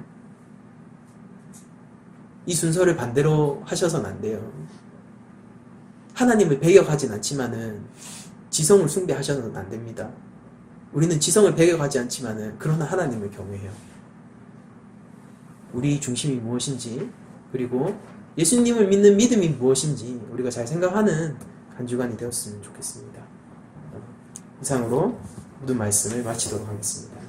이 순서를 반대로 하셔서는 안 돼요. 하나님을 배격하진 않지만은 지성을 숭배하셔서는 안 됩니다. 우리는 지성을 배격하지 않지만은 그러나 하나님을 경외해요. 우리 중심이 무엇인지, 그리고 예수님을 믿는 믿음이 무엇인지 우리가 잘 생각하는 한 주간이 되었으면 좋겠습니다. 이상으로 모든 말씀을 마치도록 하겠습니다.